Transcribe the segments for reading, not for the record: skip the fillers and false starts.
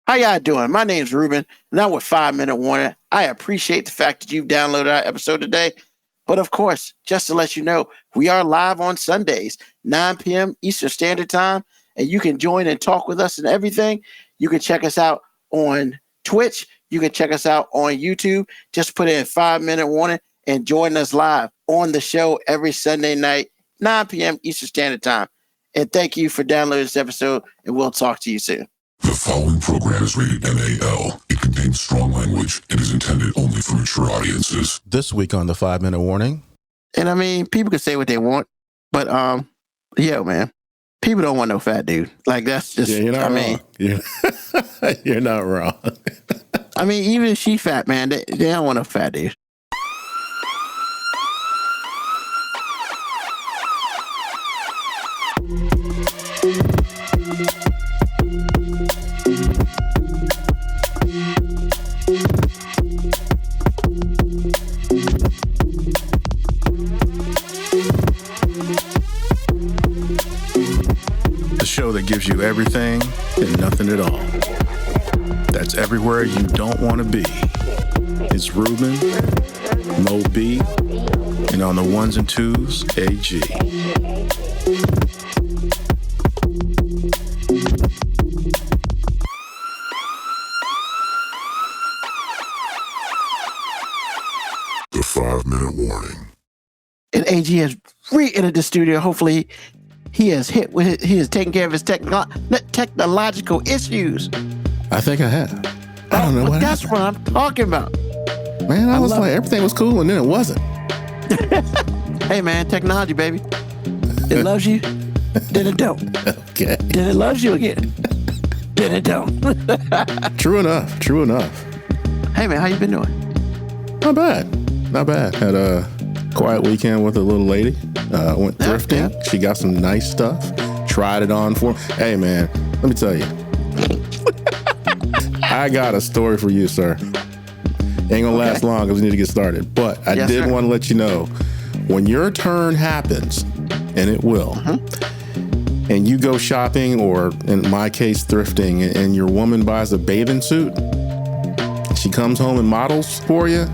How y'all doing? My name's Ruben, and I'm with 5 Minute Warning. I appreciate the fact that you've downloaded our episode today. But of course, just to let you know, we are live on Sundays, 9 p.m. Eastern Standard Time, and you can join and talk with us and everything. You can check us out on Twitch. You can check us out on YouTube. Just put in 5 Minute Warning and join us live on the show every Sunday night, 9 p.m. Eastern Standard Time. And thank you for downloading this episode, and we'll talk to you soon. The following program is rated MAL. It contains strong language and is intended only for mature audiences. This week on the 5 Minute Warning. And I mean, people can say what they want, but yo, man, people don't want no fat dude. Like that's just, Yeah, you're not I wrong. You're not wrong. I mean, even if she fat, man, they don't want no fat dude. The show that gives you everything and nothing at all. That's everywhere you don't want to be. It's Ruben, Mo B, and on the ones and twos, AG. The 5-minute warning. And AG has re-entered the studio. Hopefully, he has taken care of his technological issues. I think I have. I don't know what That's happened. what I'm talking about. Man, I was love like, it. everything was cool, and then it wasn't. Hey, man, technology, baby. It loves you, then it don't. Okay. Then it loves you again, then it don't. True enough. Hey, man, how you been doing? Not bad. Had a quiet weekend with a little lady. Went thrifting. Yeah. She got some nice stuff. Tried it on for me. Hey, man, let me tell you. I got a story for you, sir. Ain't gonna last long because we need to get started. But I did want to let you know, when your turn happens, and it will, and you go shopping, or in my case, thrifting, and your woman buys a bathing suit, she comes home and models for you.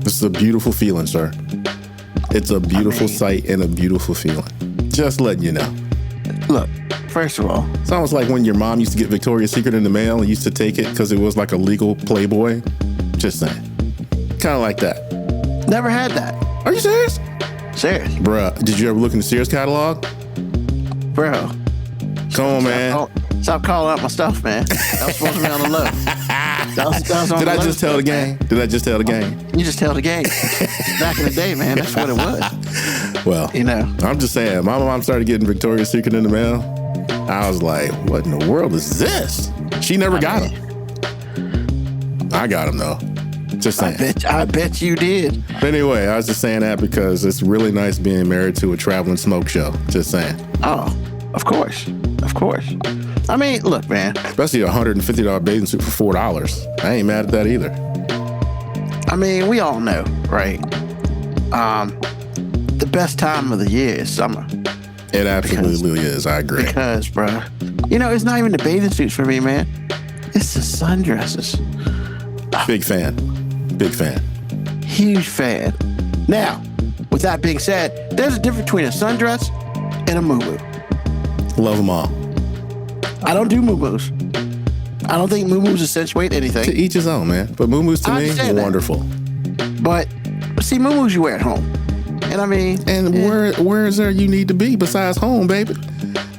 This is a beautiful feeling, sir. It's a beautiful sight and a beautiful feeling. Just letting you know. Look, first of all, It's almost like when your mom used to get Victoria's Secret in the mail and used to take it because it was like a legal Playboy. Just saying. Kind of like that. never had that. Are you serious? Serious, Bruh, did you ever look in the Sears catalog? bro. Come on, man. Stop calling out my stuff, man. That was supposed to be on the low. That was on Did the I low just tell stuff, the gang? Did I just tell the gang? You just tell the game. Back in the day, man, that's what it was. Well, You know. I'm just saying, my mom started getting Victoria's Secret in the mail. I was like, what in the world is this? She never got them. I got them, though. Just saying. I bet you did. But anyway, I was just saying that because it's really nice being married to a traveling smoke show. Just saying. Oh, of course. I mean, look, man. Especially a $150 bathing suit for $4. I ain't mad at that either. I mean, we all know, right? The best time of the year is summer. It absolutely is. I agree. Because, bro, you know, it's not even the bathing suits for me, man. It's the sundresses. Big fan. Huge fan. Now, with that being said, there's a difference between a sundress and a muumuu. Love them all. I don't do muumuus. I don't think muumuus accentuate To anything. each his own, man. But muumuus to I me, understand that. wonderful. But, see, muumuus you wear at home. And I mean... And where is there you need to be besides home, baby?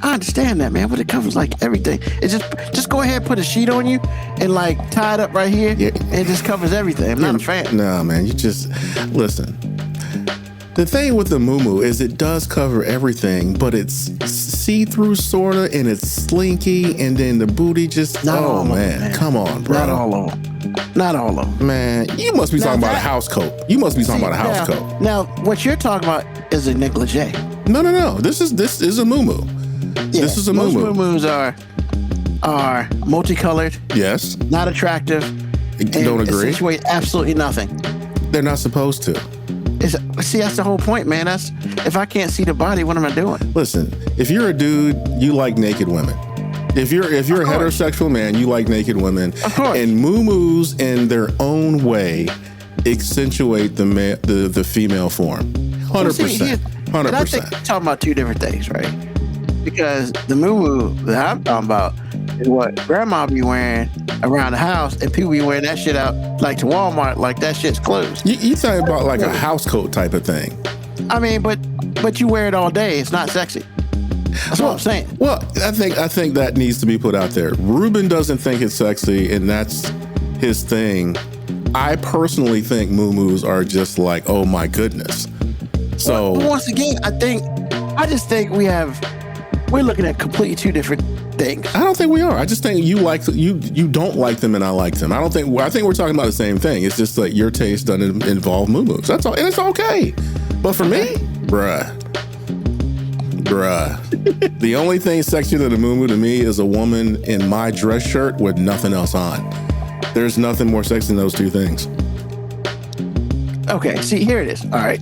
I understand that, man, but it covers like everything. It just go ahead and put a sheet on you and like tie it up right here, Yeah. and it just covers everything. I'm not a fan. No, man. You just listen. The thing with the muumuu is it does cover everything, but it's see-through sorta, and it's slinky, and then the booty just Not all of them, man. Come on, bro. Not all of them. Not all of them. Man, you must be talking about a that- house coat. You must be talking about a house coat. Now, what you're talking about is a negligee. No. This is a muumuu. Yeah, This is a most muumuu. muumuus are multicolored, Yes. not attractive. Don't and agree. accentuate absolutely nothing. They're not supposed to. See, that's the whole point, man. If I can't see the body, what am I doing? Listen, if you're a dude, you like naked women. If you're a heterosexual man, you like naked women. Of course. And moo-moos in their own way accentuate the female form. 100%. 100%. And I think we're talking about two different things, right? Because the moo-moo that I'm talking about is what grandma be wearing around the house, and people be wearing that shit out like to Walmart, like that shit's closed. You talking about like a house coat type of thing. I mean, but you wear it all day. It's not sexy. That's what I'm saying. Well, I think that needs to be put out there. Ruben doesn't think it's sexy, and that's his thing. I personally think moo-moos are just like, oh my goodness. So well, once again, I just think we're looking at completely two different things. I don't think we are. I just think you don't like them and I like them. I think we're talking about the same thing. It's just like your taste doesn't involve moo-moos. That's all, and it's okay. But for me, bruh. The only thing sexier than a moo-moo to me is a woman in my dress shirt with nothing else on. There's nothing more sexy than those two things. Okay, see, here it is. All right.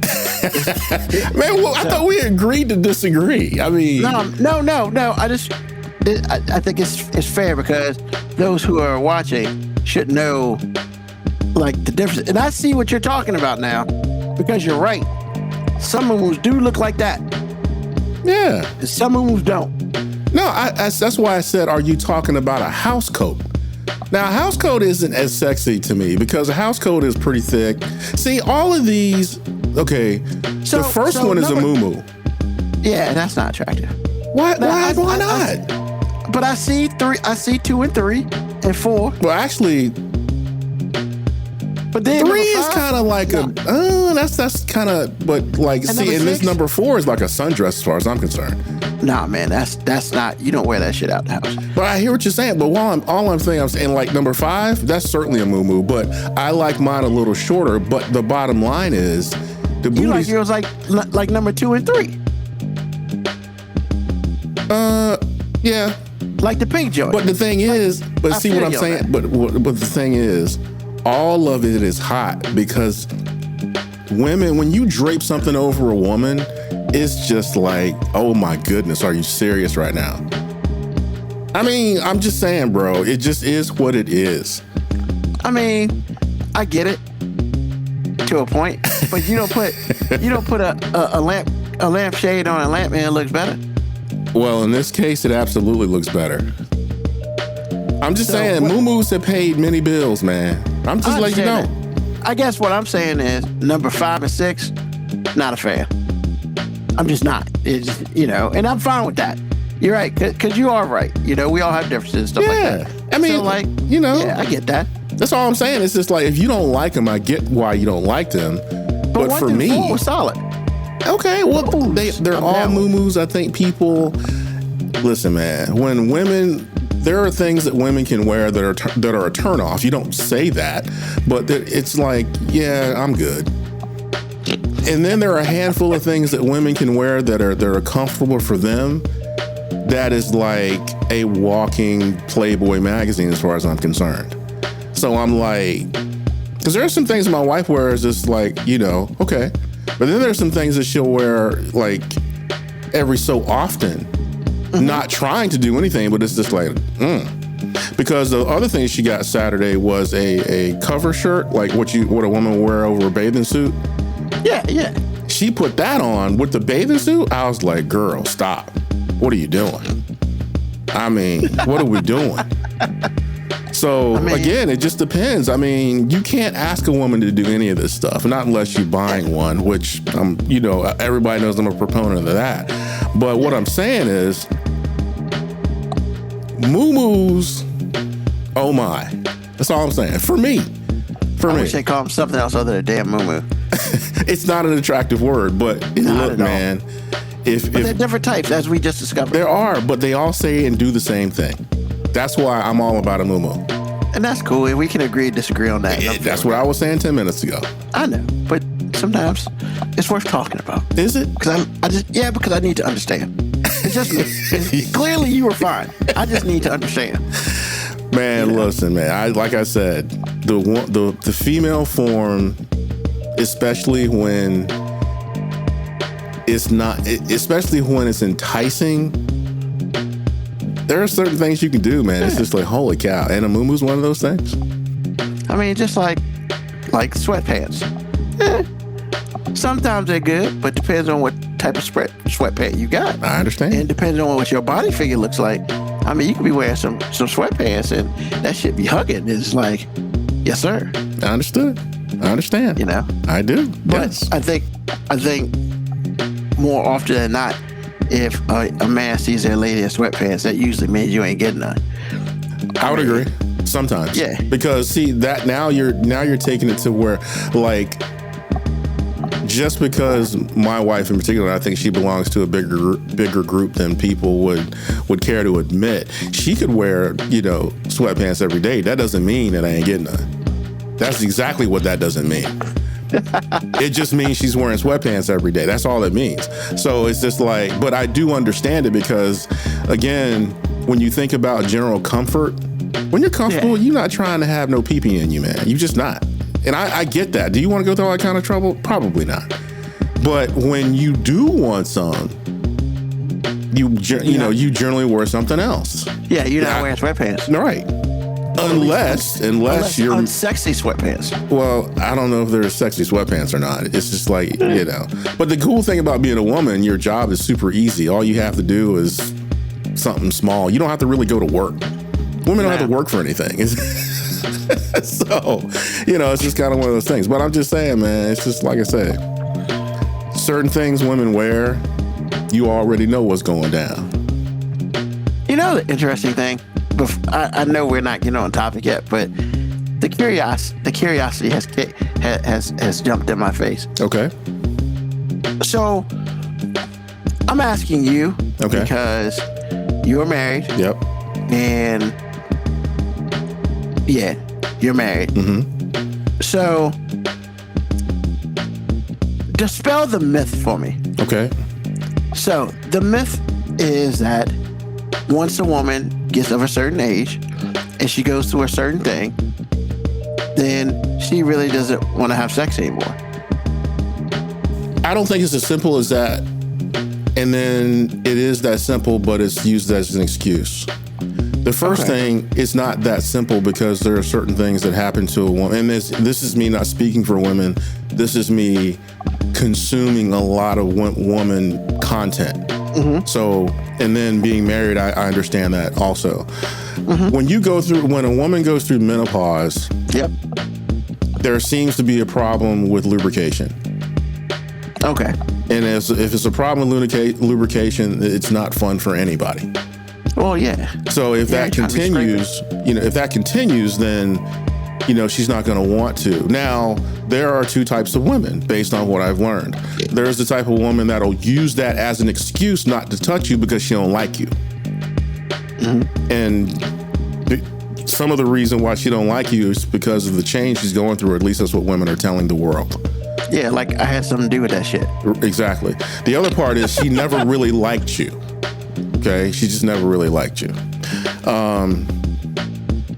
Man, well, I thought we agreed to disagree. I mean... No. I think it's fair because those who are watching should know, like, the difference. And I see what you're talking about now because you're right. Some moo-moos do look like that. Yeah. And some moo-moos don't. No, that's why I said, are you talking about a house coat? Now, a house coat isn't as sexy to me because a house coat is pretty thick. See, all of these, okay, the first one is a moo-moo. Yeah, that's not attractive. Why not? But I see 2 and 3 and 4. Well, actually, but then 3 is kind of like that's kind of, but like, and see, and this number 4 is like a sundress as far as I'm concerned. Nah, man, that's not, you don't wear that shit out the house. But I hear what you're saying, but I'm saying like number 5, that's certainly a moo-moo, but I like mine a little shorter, but the bottom line is, the booties... You like yours like number 2 and 3? Yeah. Like the pink joint. But the thing is, but see what I'm saying? But the thing is, all of it is hot because women, when you drape something over a woman, it's just like, oh my goodness, are you serious right now? I mean, I'm just saying, bro, it just is what it is. I mean, I get it to a point, but you don't put a lampshade on a lamp and it looks better. Well, in this case, it absolutely looks better. I'm just saying, moo-moos have paid many bills, man. I'm just letting you know. I guess what I'm saying is number 5 and 6, not a fan. I'm just not. It's, and I'm fine with that. You're right, because you are right. We all have differences and stuff like that. I mean, so yeah, I get that. That's all I'm saying. It's just like, if you don't like them, I get why you don't like them. But for me, 4 was solid. Okay, well, they're all moo-moos. I think people, listen, man, when women, there are things that women can wear that are a turnoff. You don't say that, but it's like, yeah, I'm good. And then there are a handful of things that women can wear that are comfortable for them. That is like a walking Playboy magazine as far as I'm concerned. So I'm like, because there are some things my wife wears just like, okay. But then there's some things that she'll wear like every so often, not trying to do anything, but it's just like, Because the other thing she got Saturday was a cover shirt, like what a woman would wear over a bathing suit. Yeah. She put that on with the bathing suit. I was like, girl, stop. What are you doing? I mean, what are we doing? So again, it just depends. I mean, you can't ask a woman to do any of this stuff, not unless you're buying one, which everybody knows I'm a proponent of that. But what I'm saying is, moo-moos, oh my. That's all I'm saying. For me. I wish they call them something else other than damn moo-moo. It's not an attractive word, but look, man. But there are different types, as we just discovered. There are, but they all say and do the same thing. That's why I'm all about a moo-moo. And that's cool. And we can agree and disagree on that. That's what I was saying 10 minutes ago. I know, but sometimes it's worth talking about. Is it? Because I need to understand. It's just me. Clearly you were fine. I just need to understand. Man, listen, man. Like I said, the female form, especially when it's not, especially when it's enticing, there are certain things you can do, man. It's just like, holy cow. And a muumuu's one of those things. I mean, just like sweatpants. Sometimes they're good, but depends on what type of sweatpant you got. I understand. And depending on what your body figure looks like. I mean, you could be wearing some sweatpants and that shit be hugging. It's like, yes, sir. I understood. I understand. You know? I do. But yes. I think more often than not, if a man sees their lady in sweatpants, that usually means you ain't getting none. I would agree. Sometimes. Yeah. Because see that now you're taking it to where, like, just because my wife in particular, I think she belongs to a bigger group than people would care to admit. She could wear, sweatpants every day. That doesn't mean that I ain't getting none. That's exactly what that doesn't mean. It just means she's wearing sweatpants every day. That's all it means. So it's just like, but I do understand it because, again, when you think about general comfort, when you're comfortable, you're not trying to have no pee-pee in you, man. You're just not. And I get that. Do you want to go through all that kind of trouble? Probably not. But when you do want some, you generally wear something else. Yeah, you're not wearing sweatpants. Right. Unless you're unsexy sweatpants. Well, I don't know if they're sexy sweatpants or not. It's just like, But the cool thing about being a woman, your job is super easy. All you have to do is something small. You don't have to really go to work. Women don't have to work for anything. So, it's just kind of one of those things. But I'm just saying, man, it's just like I say, certain things women wear, you already know what's going down. The interesting thing, I know we're not getting on topic yet, but the curiosity has jumped in my face. Okay. So I'm asking you because you're married. Yep. And yeah, you're married. Mm-hmm. So dispel the myth for me. Okay. So the myth is that once a woman gets of a certain age and she goes through a certain thing, then she really doesn't want to have sex anymore. I don't think it's as simple as that. And then it is that simple, but it's used as an excuse. The first thing, it's not that simple because there are certain things that happen to a woman. And this is me not speaking for women. This is me consuming a lot of woman content. Mm-hmm. So, and then being married, I understand that also. Mm-hmm. When a woman goes through menopause, there seems to be a problem with lubrication. Okay. And if it's a problem with lubrication, it's not fun for anybody. Well, yeah. So if that continues, then, she's not going to want to. Now, there are two types of women based on what I've learned. There's the type of woman that'll use that as an excuse not to touch you because she don't like you. Mm-hmm. And some of the reason why she don't like you is because of the change she's going through, or at least that's what women are telling the world. Yeah, like I had something to do with that shit. Exactly. The other part is she never really liked you. Okay? She just never really liked you.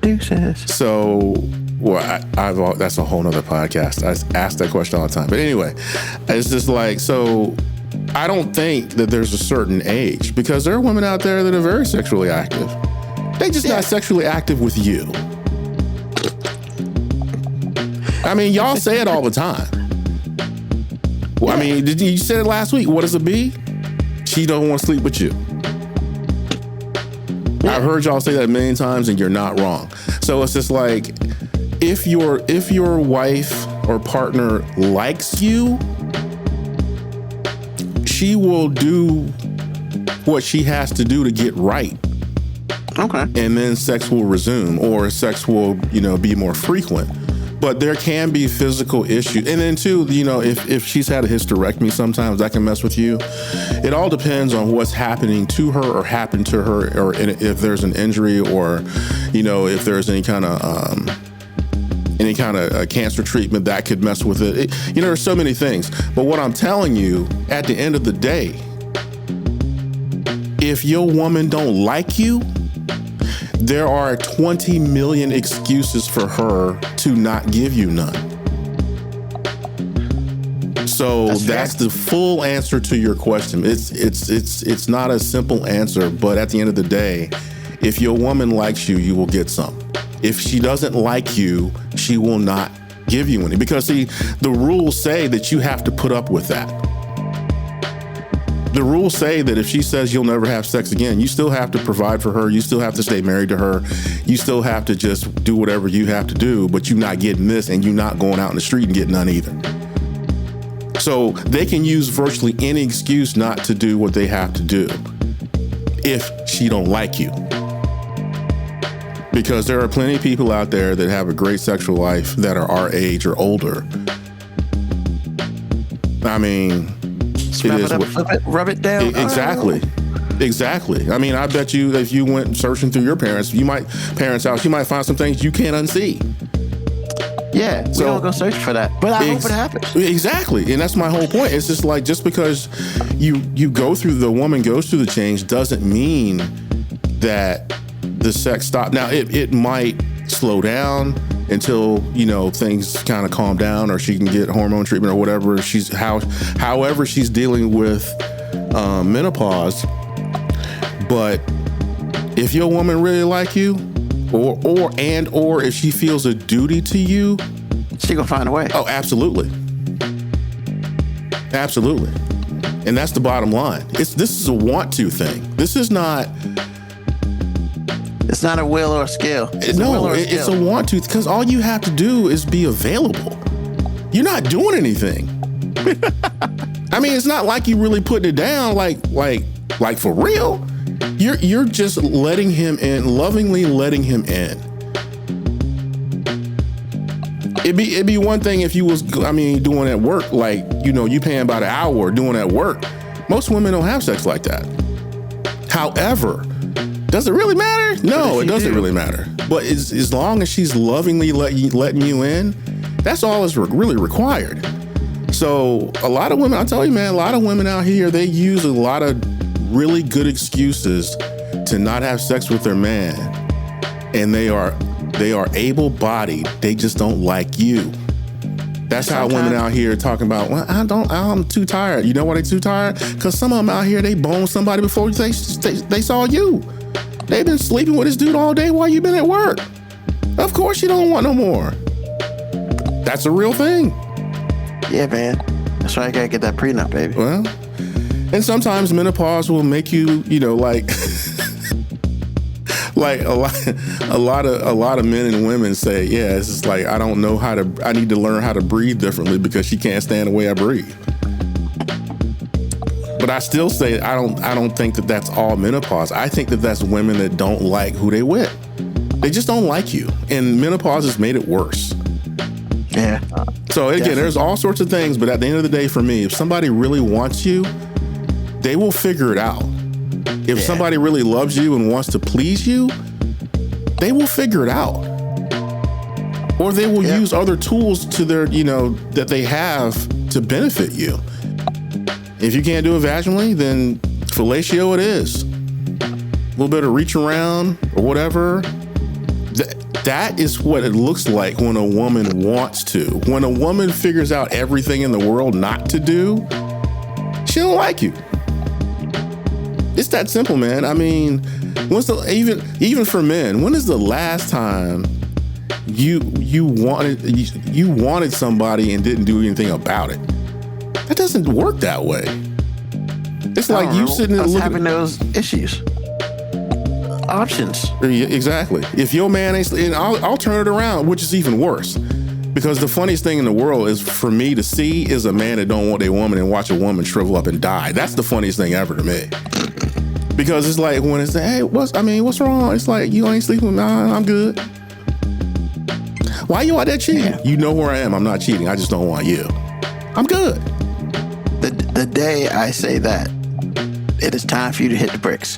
Deuces. So, that's a whole nother podcast. I ask that question all the time. But anyway, it's just like, so I don't think that there's a certain age, because there are women out there that are very sexually active. They just not sexually active with you. I mean, y'all say it all the time. Well, I mean, you said it last week. What does it be? She don't want to sleep with you. I've heard y'all say that a million times, and you're not wrong. So it's just like, if your wife or partner likes you, she will do what she has to do to get right. Okay. And then sex will resume, or sex will, be more frequent. But there can be physical issues. And then too, if she's had a hysterectomy, sometimes that can mess with you. It all depends on what's happening to her or happened to her, or if there's an injury, or, if there's any kind of cancer treatment that could mess with it. There's so many things. But what I'm telling you, at the end of the day, if your woman don't like you, there are 20 million excuses for her to not give you none. So that's the full answer to your question. It's not a simple answer, but at the end of the day, if your woman likes you, you will get some. If she doesn't like you, she will not give you any. Because see, the rules say that you have to put up with that. The rules say that if she says you'll never have sex again, you still have to provide for her. You still have to stay married to her. You still have to just do whatever you have to do, but you're not getting this and you're not going out in the street and getting none either. So they can use virtually any excuse not to do what they have to do if she don't like you. Because there are plenty of people out there that have a great sexual life that are our age or older. I mean, rub it down. Exactly. I mean, I bet you if you went searching through your parents' house, you might find some things you can't unsee. Yeah, we don't go search for that, but I hope it happens. Exactly, and that's my whole point. It's just like, just because the woman goes through the change doesn't mean that the sex stops. Now, it might slow down until, things kind of calm down, or she can get hormone treatment or whatever. However she's dealing with menopause. But if your woman really like you, or if she feels a duty to you, she gonna find a way. Oh, absolutely. And that's the bottom line. This is a want to thing. This is not. It's not a will or a skill. It's a want to, because all you have to do is be available. You're not doing anything. I mean, it's not like you really putting it down, like for real. You're just letting him in, lovingly letting him in. It'd be one thing if you was, doing at work, like, you paying about an hour doing at work. Most women don't have sex like that. However, does it really matter? No, it doesn't really matter. But as long as she's lovingly letting you in, that's all that's really required. So a lot of women, I tell you, man, a lot of women out here, they use a lot of really good excuses to not have sex with their man. And they are able-bodied. They just don't like you. That's how women out here talking about, well, I'm too tired. You know why they too tired? Because some of them out here, they boned somebody before they saw you. They've been sleeping with this dude all day while you've been at work. Of course you don't want no more. That's a real thing. Yeah, man. That's why I gotta get that prenup, baby. Well, and sometimes menopause will make you, like a lot of men and women say, yeah, it's just like, I need to learn how to breathe differently because she can't stand the way I breathe. But I still say I don't think that that's all menopause. I think that that's women that don't like who they with. They just don't like you. And menopause has made it worse. Yeah. So again, there's all sorts of things, but at the end of the day, for me, if somebody really wants you, they will figure it out. If somebody really loves you and wants to please you, they will figure it out. Or they will use other tools to their, that they have to benefit you. If you can't do it vaginally, then fellatio it is. A little bit of reach around or whatever. That is what it looks like when a woman wants to. When a woman figures out everything in the world not to do, she don't like you. It's that simple, man. I mean, even for men, when is the last time you wanted somebody and didn't do anything about it? That doesn't work that way. It's like you sitting there looking having those issues. Options. Exactly. If your man ain't, and I'll turn it around, which is even worse. Because the funniest thing in the world is for me to see is a man that don't want a woman and watch a woman shrivel up and die. That's the funniest thing ever to me. Because it's like when it's like, hey, what's wrong? It's like, you ain't sleeping with me. I'm good. Why you out there cheating? Yeah. You know where I am. I'm not cheating. I just don't want you. I'm good. The day I say that, it is time for you to hit the bricks.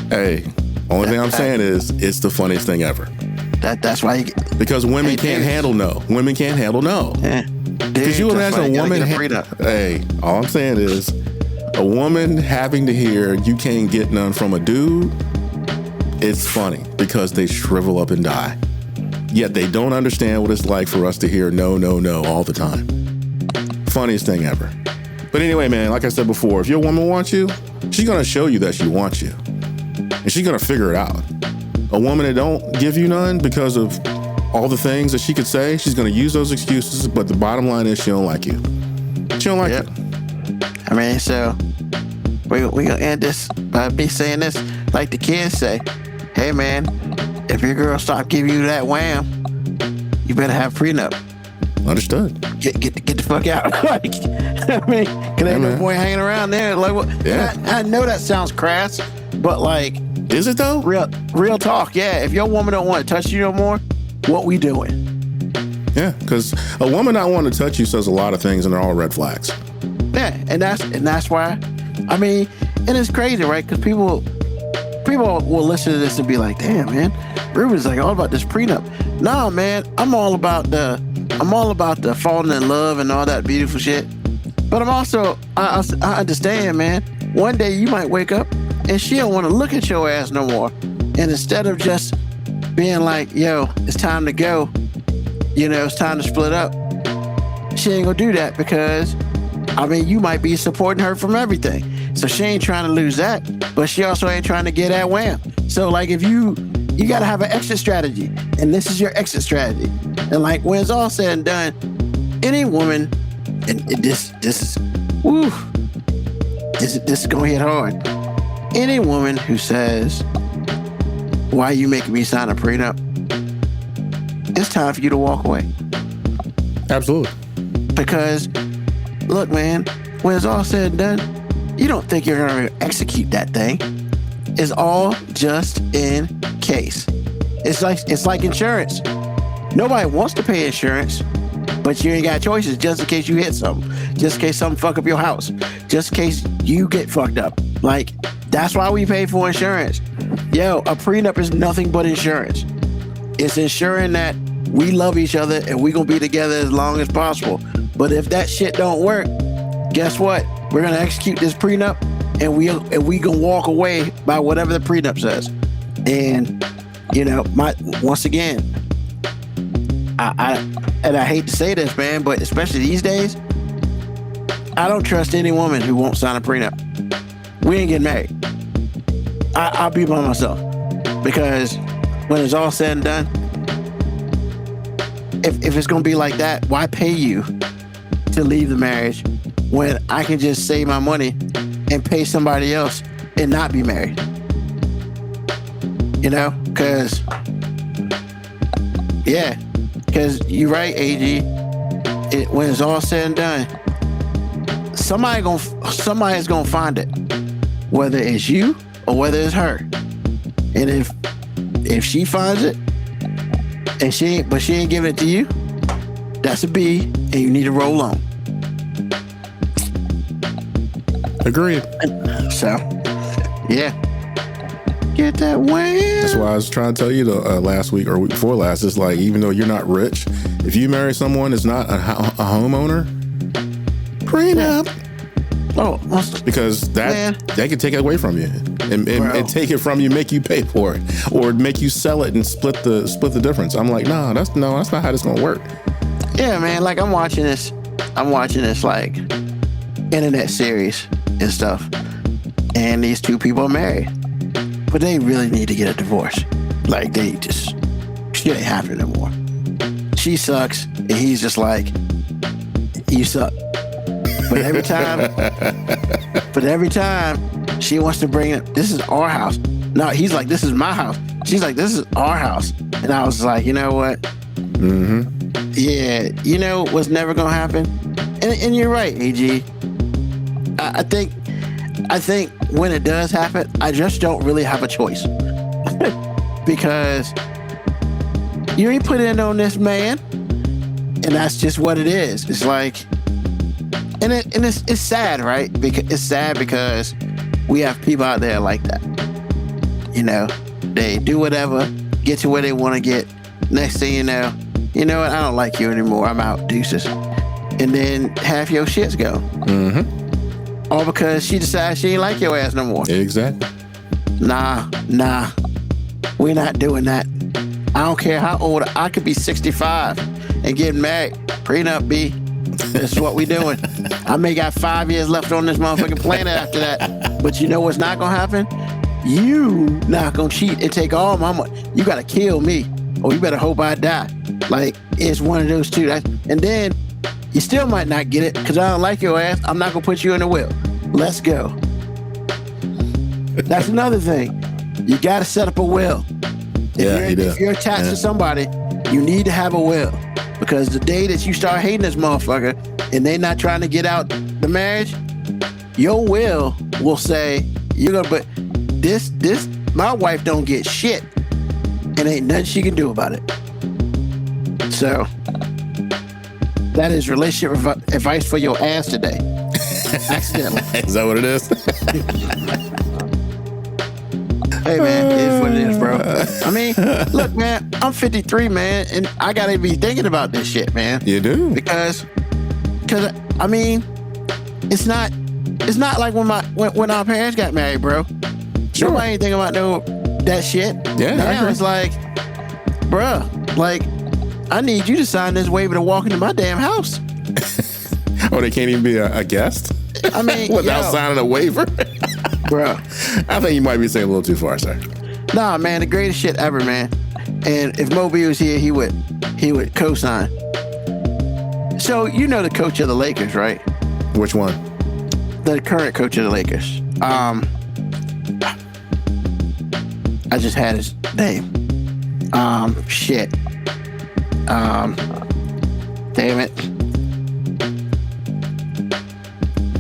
Hey, only thing I'm saying is it's the funniest thing ever. That's why because women can't handle no. Women can't handle no. Yeah. Because you imagine a woman. Hey, all I'm saying is a woman having to hear you can't get none from a dude. It's funny because they shrivel up and die. Yet they don't understand what it's like for us to hear no, no, no all the time. Funniest thing ever. But anyway, man, like I said before, if your woman wants you, she's going to show you that she wants you. and she's gonna figure it out. A woman that don't give you none because of all the things that she could say, she's gonna use those excuses, but the bottom line is she don't like you. She don't like you. I mean, so we gonna end this by me saying this, like the kids say, hey man, if your girl stop giving you that wham, you better have prenup. Understood. Get the fuck out. Like, I mean, cause ain't no point hanging around there. Like, what? Yeah. I know that sounds crass, but like, is it though? Real talk. Yeah. If your woman don't want to touch you no more, what we doing? Yeah, because a woman not wanting to touch you says a lot of things, and they're all red flags. Yeah, and that's why. I mean, and it's crazy, right? Because people will listen to this and be like, "Damn, man, Ruben's like all about this prenup." Nah, man, I'm all about the falling in love and all that beautiful shit. But I'm also I understand, man. One day you might wake up and she don't want to look at your ass no more. And instead of just being like, "Yo, it's time to go," it's time to split up, she ain't gonna do that because, I mean, you might be supporting her from everything. So she ain't trying to lose that, but she also ain't trying to get that wham. So like, if you gotta have an exit strategy, and this is your exit strategy. And like, when it's all said and done, any woman, and this is gonna hit hard. Any woman who says, "Why are you making me sign a prenup?" It's time for you to walk away. Absolutely. Because, look, man, when it's all said and done, you don't think you're going to execute that thing. It's all just in case. It's like insurance. Nobody wants to pay insurance, but you ain't got choices just in case you hit something, just in case something fuck up your house, just in case you get fucked up. Like, that's why we pay for insurance. Yo, a prenup is nothing but insurance. It's ensuring that we love each other and we gonna be together as long as possible. But if that shit don't work, guess what? We're gonna execute this prenup, and we gonna walk away by whatever the prenup says. And once again, I hate to say this, man, but especially these days, I don't trust any woman who won't sign a prenup. We ain't getting married. I'll be by myself, because when it's all said and done, if it's gonna be like that, why pay you to leave the marriage when I can just save my money and pay somebody else and not be married? Because you're right, AG. When it's all said and done, somebody's gonna find it, whether it's you or whether it's her. And if she finds it and she ain't giving it to you, that's a B, and you need to roll on. Agreed. So, yeah. Get that win. That's why I was trying to tell you last week or week before last. It's like, even though you're not rich, if you marry someone that's not a homeowner, prenup. Oh, because they can take it away from you and take it from you, make you pay for it, or make you sell it and split the difference. I'm like, that's not how this gonna work. Yeah, man. Like, I'm watching this like internet series and stuff, and these two people are married, but they really need to get a divorce. Like, shit ain't happening no more. She sucks, and he's just like, you suck. But every time she wants to bring it, this is our house. No, he's like, this is my house. She's like, this is our house. And I was like, you know what? Mm-hmm. Yeah, what's never gonna happen. And you're right, AG. I think when it does happen, I just don't really have a choice. Because you ain't put in on this man, and that's just what it is. It's like, and it's sad, right? Because it's sad because we have people out there like that. They do whatever, get to where they want to get. Next thing you know what? I don't like you anymore. I'm out, deuces. And then half your shit's go. Mm-hmm. All because she decides she ain't like your ass no more. Exactly. Nah. We're not doing that. I don't care how old. I could be 65 and getting married. Prenup, B. This is what we doing. I may got 5 years left on this motherfucking planet after that. But you know what's not gonna happen? you not gonna cheat and take all my money. You gotta kill me, or you better hope I die. Like, it's one of those two. And then you still might not get it because I don't like your ass. I'm not gonna put you in the will. Let's go. That's another thing. You gotta set up a will. If you're attached to somebody, you need to have a will, because the day that you start hating this motherfucker and they not trying to get out the marriage, your will say you're gonna. But this my wife don't get shit, and ain't nothing she can do about it. So that is relationship advice for your ass today. Accidentally. Is that what it is? Hey man, it is what it is, bro. I mean, look, man, I'm 53, man, and I gotta be thinking about this shit, man. You do, because I mean, it's not like when our parents got married, bro. Sure. Nobody ain't thinking about that shit. Yeah. Now it's like, bro, like, I need you to sign this waiver to walk into my damn house. Oh, they can't even be a guest? I mean, without signing a waiver? Bro, I think you might be saying a little too far, sir. Nah, man, the greatest shit ever, man. And if Moby was here, he would co-sign. So you know the coach of the Lakers, right? Which one? The current coach of the Lakers. I just had his name. Shit. Damn it.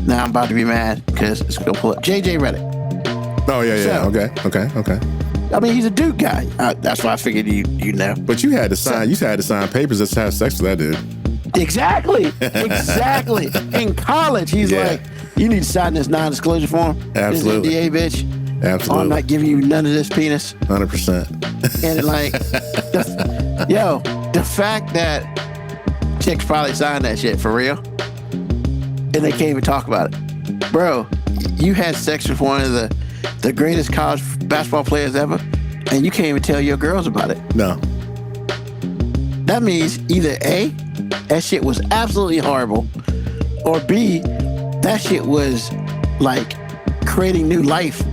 Now I'm about to be mad because it's gonna pull up JJ Redick. Oh yeah. So, Okay. I mean, he's a Duke guy. That's why I figured you know. But you had to sign. You had to sign papers to have sex with that dude. Exactly. In college, he's like, you need to sign this non-disclosure form. Absolutely. This NDA, bitch. Absolutely. Or I'm not giving you none of this penis. 100%. And like, the fact that chicks probably signed that shit for real, and they can't even talk about it. Bro, you had sex with one of the greatest college basketball players ever, and you can't even tell your girls about it. No. That means either A, that shit was absolutely horrible, or B, that shit was like creating new life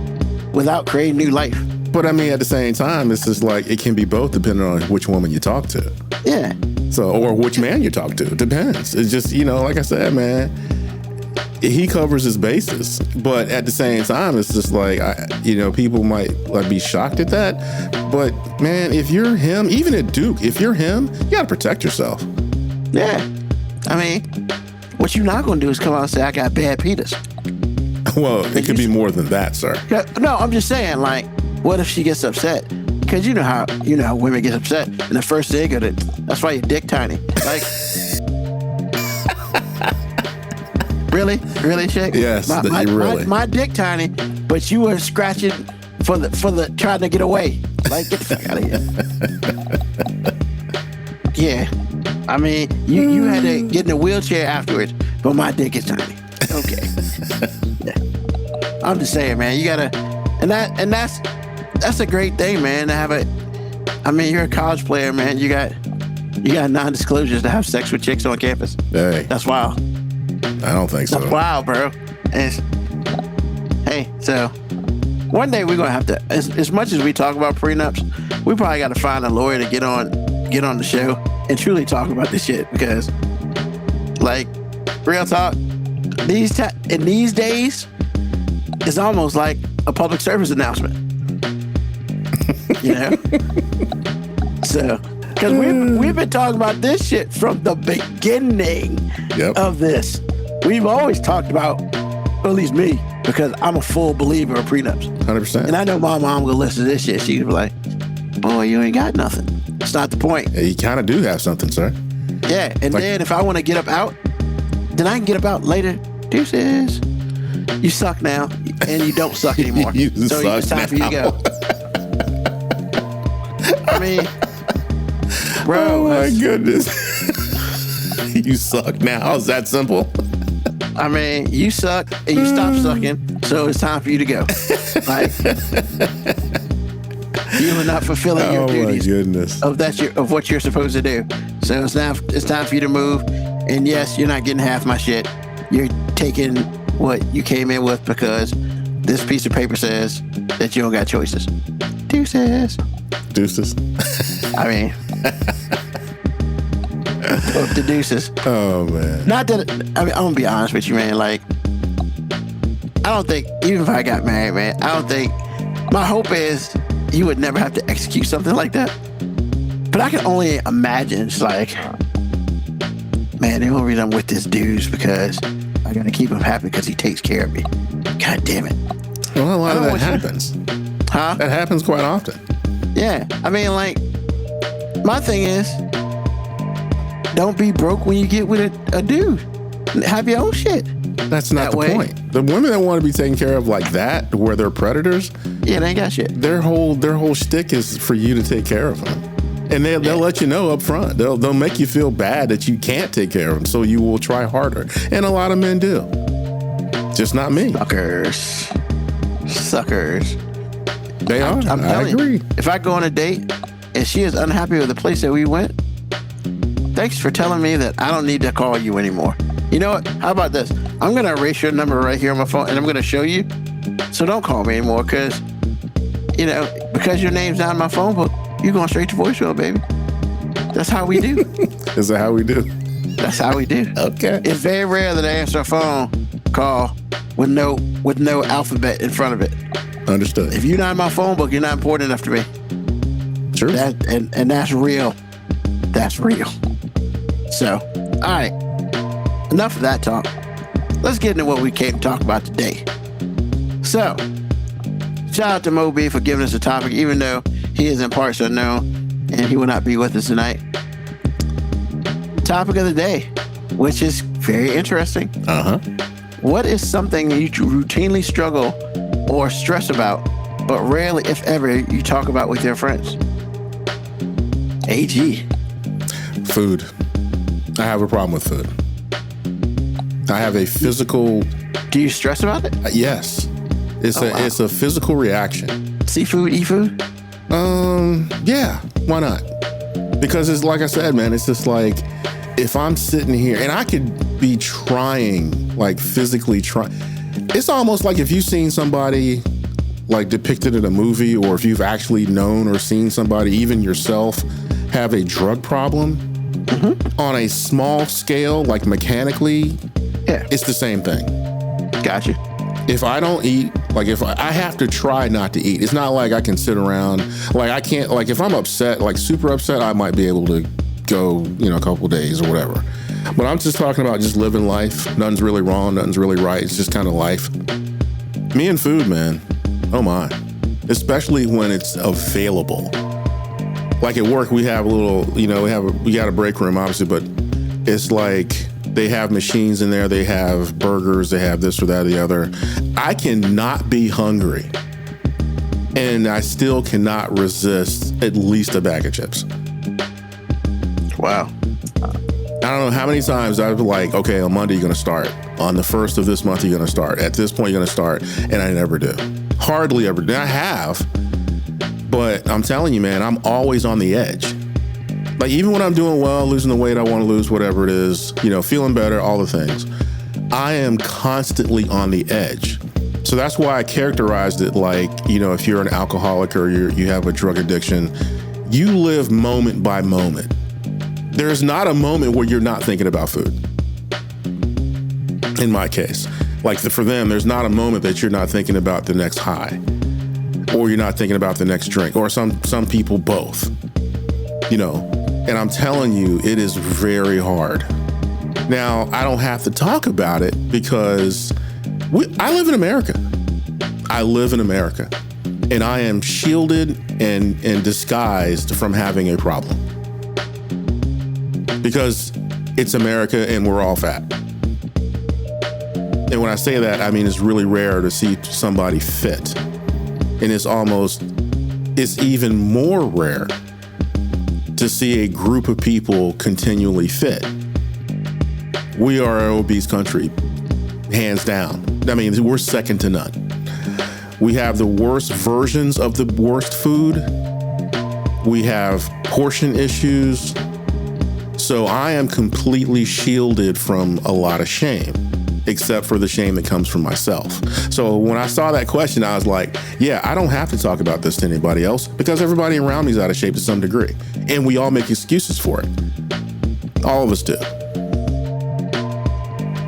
without creating new life. But I mean, at the same time, it's just like, it can be both depending on which woman you talk to. Yeah. So, or which man you talk to. Depends. It's just, like I said, man, he covers his bases. But at the same time, it's just like, people might be shocked at that. But man, if you're him, even at Duke, if you're him, you got to protect yourself. Yeah. I mean, what you're not going to do is come out and say, I got bad penis. Well, it could be more than that, sir. No, I'm just saying, like, what if she gets upset? Because you know how women get upset, and the first thing that's why your dick tiny. Like, really, chick? Yes, my dick tiny, but you were scratching for the trying to get away. Like, get the fuck out of here. Yeah, I mean, you had to get in a wheelchair afterwards, but my dick is tiny. Okay. Yeah. I'm just saying, man, you gotta, and that's a great thing, man, to have you're a college player, man. You got non-disclosures to have sex with chicks on campus. Hey. That's wild. I don't think so. That's wild, bro. Hey, so one day we're gonna have to, as much as we talk about prenups, we probably gotta find a lawyer to get on the show and truly talk about this shit, because, like, real talk, in these days, it's almost like a public service announcement. So, because we've been talking about this shit from the beginning of this. We've always talked about, or at least me, because I'm a full believer of prenups. 100%. And I know my mom will listen to this shit. She'd be like, boy, you ain't got nothing. It's not the point. Yeah, you kind of do have something, sir. Yeah, and then if I want to get up out, then I can get up out later. Deuces. You suck now, and you don't suck anymore. So it's time for you to go. I mean, bro. Oh my goodness. You suck now. It's that simple. I mean, you suck and you stop sucking, so it's time for you to go. Like, you are not fulfilling your duties. Oh my goodness. Of what you're supposed to do. So it's time for you to move. And yes, you're not getting half my shit. You're taking what you came in with, because this piece of paper says that you don't got choices. Deuces. I mean, up the deuces. Oh man. Not that. I mean, I'm gonna be honest with you, man. Like, I don't think, even if I got married, man, I don't think. My hope is you would never have to execute something like that. But I can only imagine, it's like, man, the only reason I'm with this dude is because I gotta keep him happy because he takes care of me. God damn it. Well, a lot of that happens. Huh? That happens quite often. Yeah. I mean, like, my thing is, don't be broke when you get with a dude. Have your own shit. That's not the point. The women that want to be taken care of like that, where they're predators, yeah, they ain't got shit. Their whole shtick is for you to take care of them, and they'll let you know up front. They'll make you feel bad that you can't take care of them, so you will try harder. And a lot of men do. Just not me. Suckers. They are. I agree. You, if I go on a date and she is unhappy with the place that we went, thanks for telling me that I don't need to call you anymore. You know what? How about this? I'm going to erase your number right here on my phone and I'm going to show you. So don't call me anymore because your name's not in my phone book, you're going straight to voicemail, baby. That's how we do. Is that how we do? That's how we do. Okay. It's very rare that I answer a phone call with no alphabet in front of it. Understood. If you're not in my phone book, you're not important enough to me. True. And that's real. That's real. So, all right. Enough of that talk. Let's get into what we came to talk about today. So, shout out to Mo B for giving us a topic, even though he is in parts unknown and he will not be with us tonight. Topic of the day, which is very interesting. What is something you routinely struggle or stress about, but rarely, if ever, you talk about with your friends? AG. Food. I have a problem with food. I have a physical. Do you stress about it? Yes. It's a physical reaction. Seafood, eat food? Yeah. Why not? Because it's like I said, man, it's just like, if I'm sitting here and I could be trying, like physically trying. It's almost like if you've seen somebody like depicted in a movie, or if you've actually known or seen somebody, even yourself, have a drug problem on a small scale, like mechanically, it's the same thing. Gotcha. If I don't eat, like if I have to try not to eat. It's not like I can sit around, like I can't, like if I'm upset, like super upset, I might be able to go, a couple days or whatever. But I'm just talking about just living life. Nothing's really wrong, nothing's really right. It's just kind of life. Me and food, man. Oh my. Especially when it's available. Like at work, we have a little, we got a break room, obviously, but it's like they have machines in there. They have burgers. They have this or that or the other. I cannot be hungry. And I still cannot resist at least a bag of chips. Wow. I don't know how many times I've been like, okay, on Monday you're going to start. On the 1st of this month you're going to start. At this point you're going to start. And I never do. Hardly ever do. I have. But I'm telling you, man, I'm always on the edge. Like even when I'm doing well, losing the weight I want to lose, whatever it is, feeling better, all the things, I am constantly on the edge. So that's why I characterized it like, if you're an alcoholic or you have a drug addiction, you live moment by moment. There's not a moment where you're not thinking about food. In my case, like for them, there's not a moment that you're not thinking about the next high, or you're not thinking about the next drink, or some people both, and I'm telling you, it is very hard. Now, I don't have to talk about it because I live in America. I live in America, and I am shielded and disguised from having a problem. Because it's America and we're all fat. And when I say that, I mean it's really rare to see somebody fit. And it's even more rare to see a group of people continually fit. We are an obese country, hands down. I mean, we're second to none. We have the worst versions of the worst food. We have portion issues. So I am completely shielded from a lot of shame. except for the shame that comes from myself. So when I saw that question, I was like, yeah, I don't have to talk about this to anybody else because everybody around me is out of shape to some degree. And we all make excuses for it. All of us do.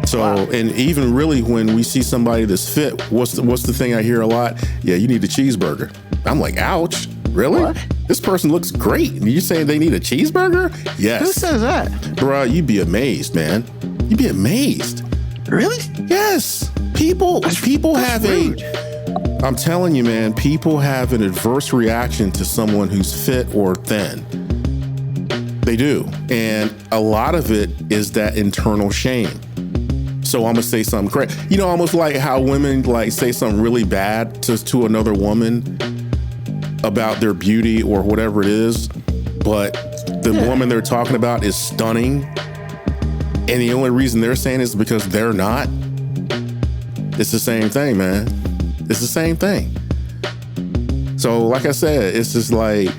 So, wow. And even really when we see somebody that's fit, what's the thing I hear a lot? Yeah, you need a cheeseburger. I'm like, ouch, really? What? This person looks great. And you're saying they need a cheeseburger? Yes. Who says that? Bruh, you'd be amazed, man. You'd be amazed. Really? Yes. People have rude. I'm telling you, man, people have an adverse reaction to someone who's fit or thin. They do. And a lot of it is that internal shame. So I'm gonna say something crazy. You know, almost like how women like say something really bad to another woman about their beauty or whatever it is, but the woman they're talking about is stunning. And the only reason they're saying is because they're not. It's the same thing, man. It's the same thing. So like I said, it's just like,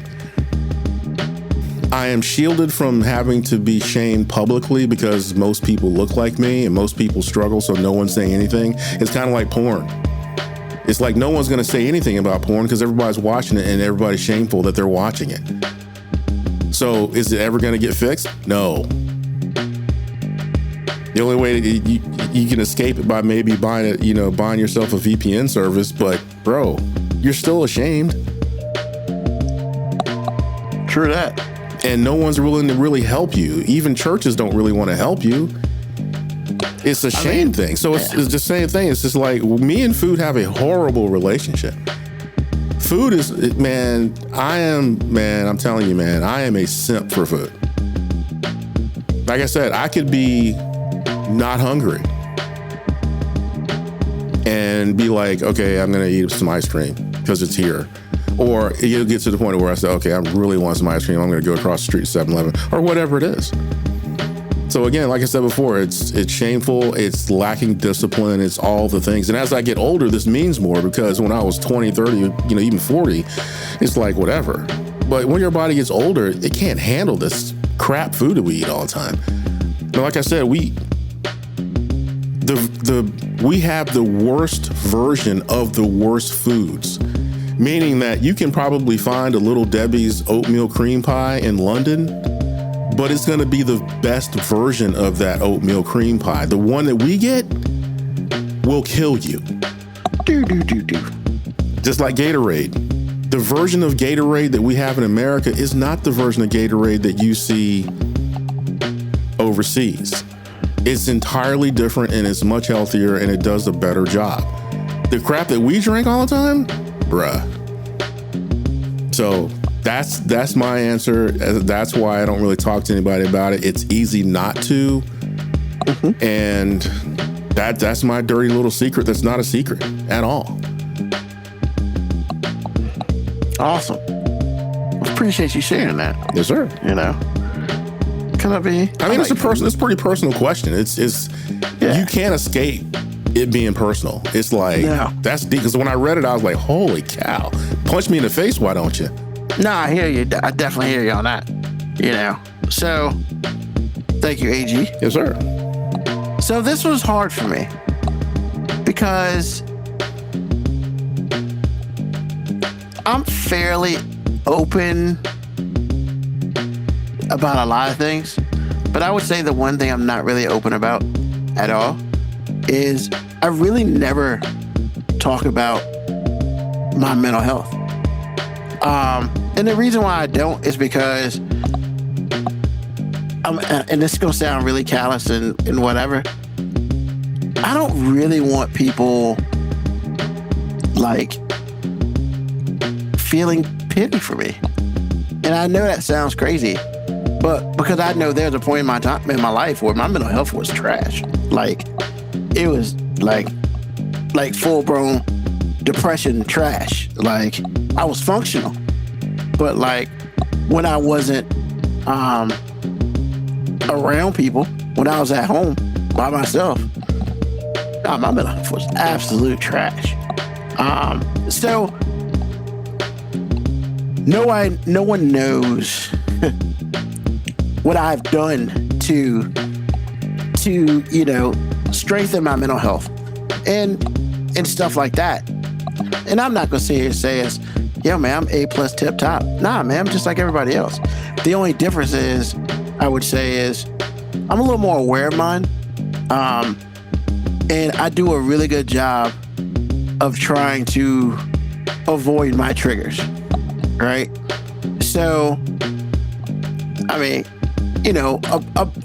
I am shielded from having to be shamed publicly because most people look like me and most people struggle, so no one's saying anything. It's kind of like porn. It's like no one's going to say anything about porn because everybody's watching it and everybody's shameful that they're watching it. So is it ever going to get fixed? No. The only way you can escape it by maybe buying yourself a VPN service, but bro, you're still ashamed. True that. And no one's willing to really help you. Even churches don't really want to help you. It's a shame thing. So it's the same thing. It's just like me and food have a horrible relationship. Food is, man, I'm telling you, man, I am a simp for food. Like I said, I could be not hungry and be like, okay, I'm going to eat some ice cream because it's here. Or you'll get to the point where I say, okay, I really want some ice cream. I'm going to go across the street to 7-Eleven or whatever it is. So again, like I said before, it's shameful. It's lacking discipline. It's all the things. And as I get older, this means more because when I was 20, 30, even 40, it's like whatever. But when your body gets older, it can't handle this crap food that we eat all the time. But like I said, we have the worst version of the worst foods. Meaning that you can probably find a Little Debbie's oatmeal cream pie in London, but it's going to be the best version of that oatmeal cream pie. The one that we get will kill you. Just like Gatorade. The version of Gatorade that we have in America is not the version of Gatorade that you see overseas. It's entirely different and it's much healthier and it does a better job. The crap that we drink all the time, bruh. So that's my answer. That's why I don't really talk to anybody about it. It's easy not to. Mm-hmm. And that's my dirty little secret. That's not a secret at all. Awesome. I appreciate you sharing that. Yes, sir. Can I be? I mean, it's a pretty personal question. It's you can't escape it being personal. It's like, that's deep. Because when I read it, I was like, holy cow. Punch me in the face, why don't you? No, I hear you. I definitely hear you on that. So, thank you, AG. Yes, sir. So this was hard for me because I'm fairly open about a lot of things, but I would say the one thing I'm not really open about at all is I really never talk about my mental health. And the reason why I don't is because and this is going to sound really callous and whatever, I don't really want people like feeling pity for me. And I know that sounds crazy, but because I know there's a point in my life where my mental health was trash. Like it was like full-blown depression trash. Like I was functional, but like when I wasn't around people, when I was at home by myself, my mental health was absolute trash. So no one knows what I've done to strengthen my mental health and stuff like that. And I'm not gonna sit here and say yo man, I'm A+ tip top. Nah man, I'm just like everybody else. The only difference is, I would say, is I'm a little more aware of mine. And I do a really good job of trying to avoid my triggers, right? So, I mean, you know,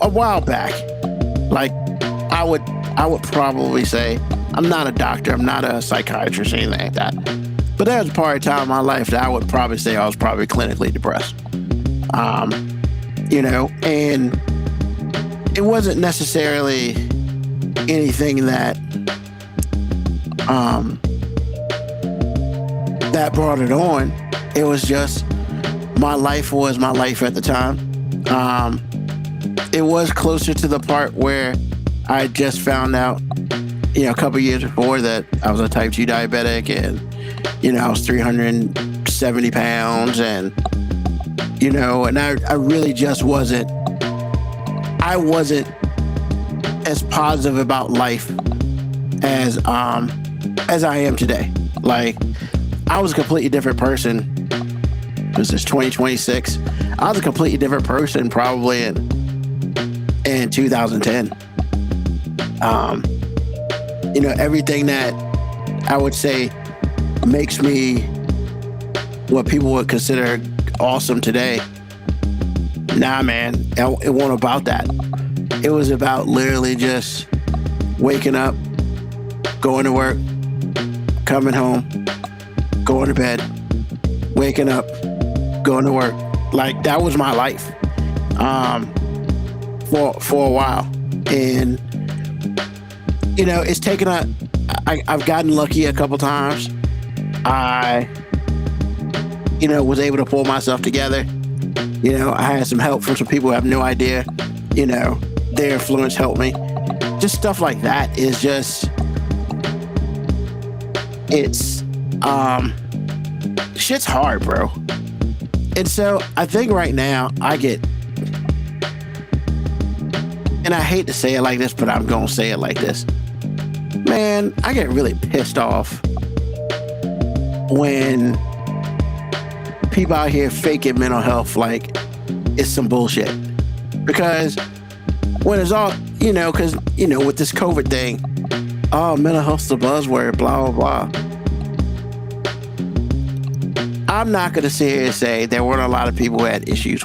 a while back, like I would probably say, I'm not a doctor, I'm not a psychiatrist or anything like that. But there was a part of time in my life that I would probably say I was probably clinically depressed. You know, and it wasn't necessarily anything that that brought it on. It was just my life was my life at the time. It was closer to the part where I just found out, you know, a couple years before that I was a type 2 diabetic, and, you know, I was 370 pounds, and, you know, and I really just wasn't as positive about life as I am today. Like, I was a completely different person. This is 2026. I was a completely different person probably in 2010. You know, everything that I would say makes me what people would consider awesome today. Nah, man, it wasn't about that. It was about literally just waking up, going to work, coming home, going to bed, waking up, going to work. Like, that was my life for a while. And, you know, it's taken I've gotten lucky a couple times. I, you know, was able to pull myself together. You know, I had some help from some people who have no idea. You know, their influence helped me. Just stuff like that is just, it's, shit's hard, bro. And so I think right now and I hate to say it like this, but I'm going to say it like this. Man, I get really pissed off when people out here faking mental health like it's some bullshit. Because when it's all, you know, because, you know, with this COVID thing, oh, mental health's the buzzword, blah, blah, blah. I'm not going to sit here and say there weren't a lot of people who had issues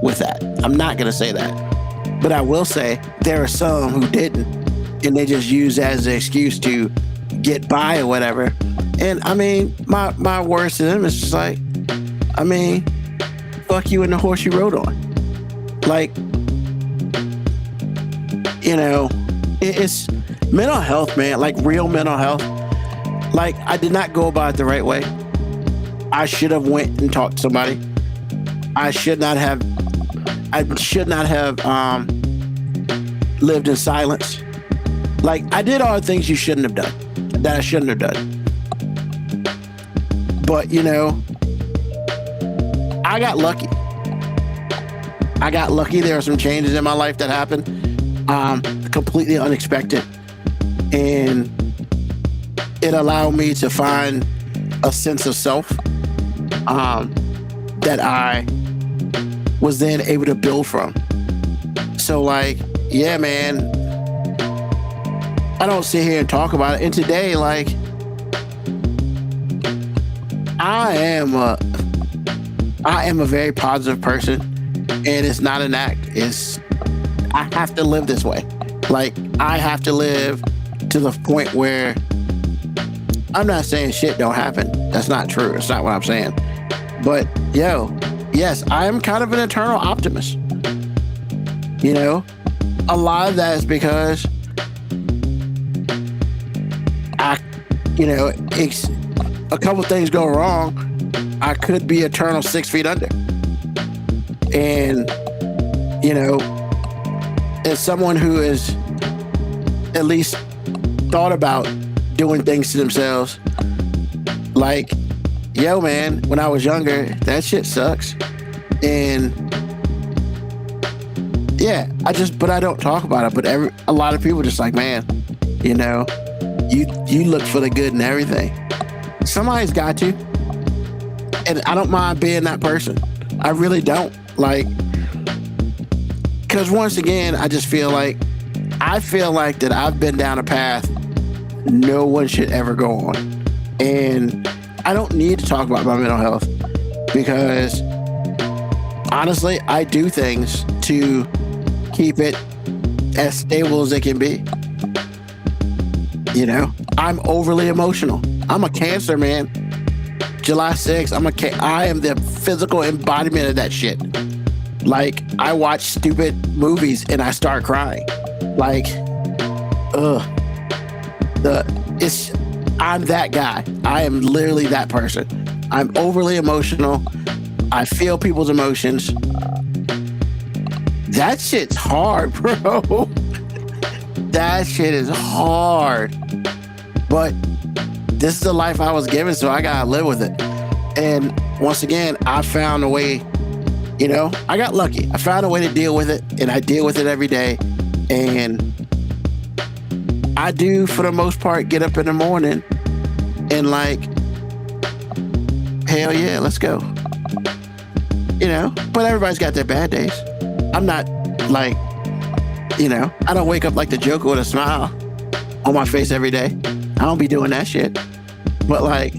with that. I'm not going to say that. But I will say there are some who didn't, and they just use that as an excuse to get by or whatever. And I mean, my words to them is just like, I mean, fuck you and the horse you rode on. Like, you know, it's mental health, man, like real mental health. Like, I did not go about it the right way. I should have went and talked to somebody. I should not have lived in silence. Like, I did all the things you shouldn't have done, that I shouldn't have done. But, you know, I got lucky. There are some changes in my life that happened, completely unexpected. And it allowed me to find a sense of self that I was then able to build from. So, like, yeah, man, I don't sit here and talk about it. And today, like, I am a very positive person, and it's not an act. I have to live this way. Like, I have to live to the point where I'm not saying shit don't happen. That's not true. That's not what I'm saying. But, yes, I am kind of an eternal optimist. You know, a lot of that is because a couple things go wrong. I could be eternal 6 feet under. And, you know, as someone who has at least thought about doing things to themselves, like, yo, man, when I was younger, that shit sucks. And but I don't talk about it. But a lot of people just like, man, you know, you look for the good in everything. Somebody's got to. And I don't mind being that person. I really don't. Like, because once again, I feel like that I've been down a path no one should ever go on. And I don't need to talk about my mental health because honestly, I do things to keep it as stable as it can be. You know, I'm overly emotional. I'm a Cancer, man. July 6th, I am the physical embodiment of that shit. Like, I watch stupid movies and I start crying. Like, I'm that guy. I am literally that person. I'm overly emotional. I feel people's emotions. That shit's hard, bro. That shit is hard. But this is the life I was given, so I gotta live with it. And once again, I found a way, you know, I got lucky. I found a way to deal with it, and I deal with it every day. And I do, for the most part, get up in the morning and like, hell yeah, let's go. You know, but everybody's got their bad days. I'm not like, you know, I don't wake up like the Joker with a smile on my face every day. I don't be doing that shit. But like,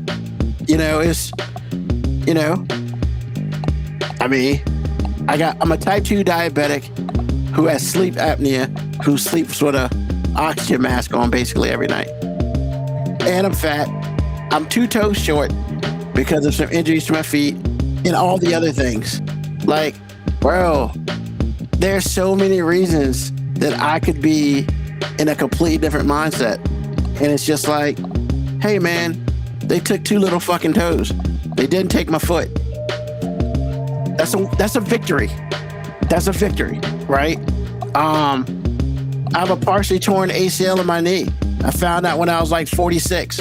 you know, it's, you know, I mean, I'm a type 2 diabetic who has sleep apnea, who sleeps with a oxygen mask on basically every night. And I'm fat. I'm 2 toes short because of some injuries to my feet and all the other things. Like, bro, there's so many reasons that I could be in a completely different mindset. And it's just like, hey man, they took 2 little fucking toes. They didn't take my foot. That's a victory. That's a victory, right? I have a partially torn ACL in my knee. I found out when I was like 46.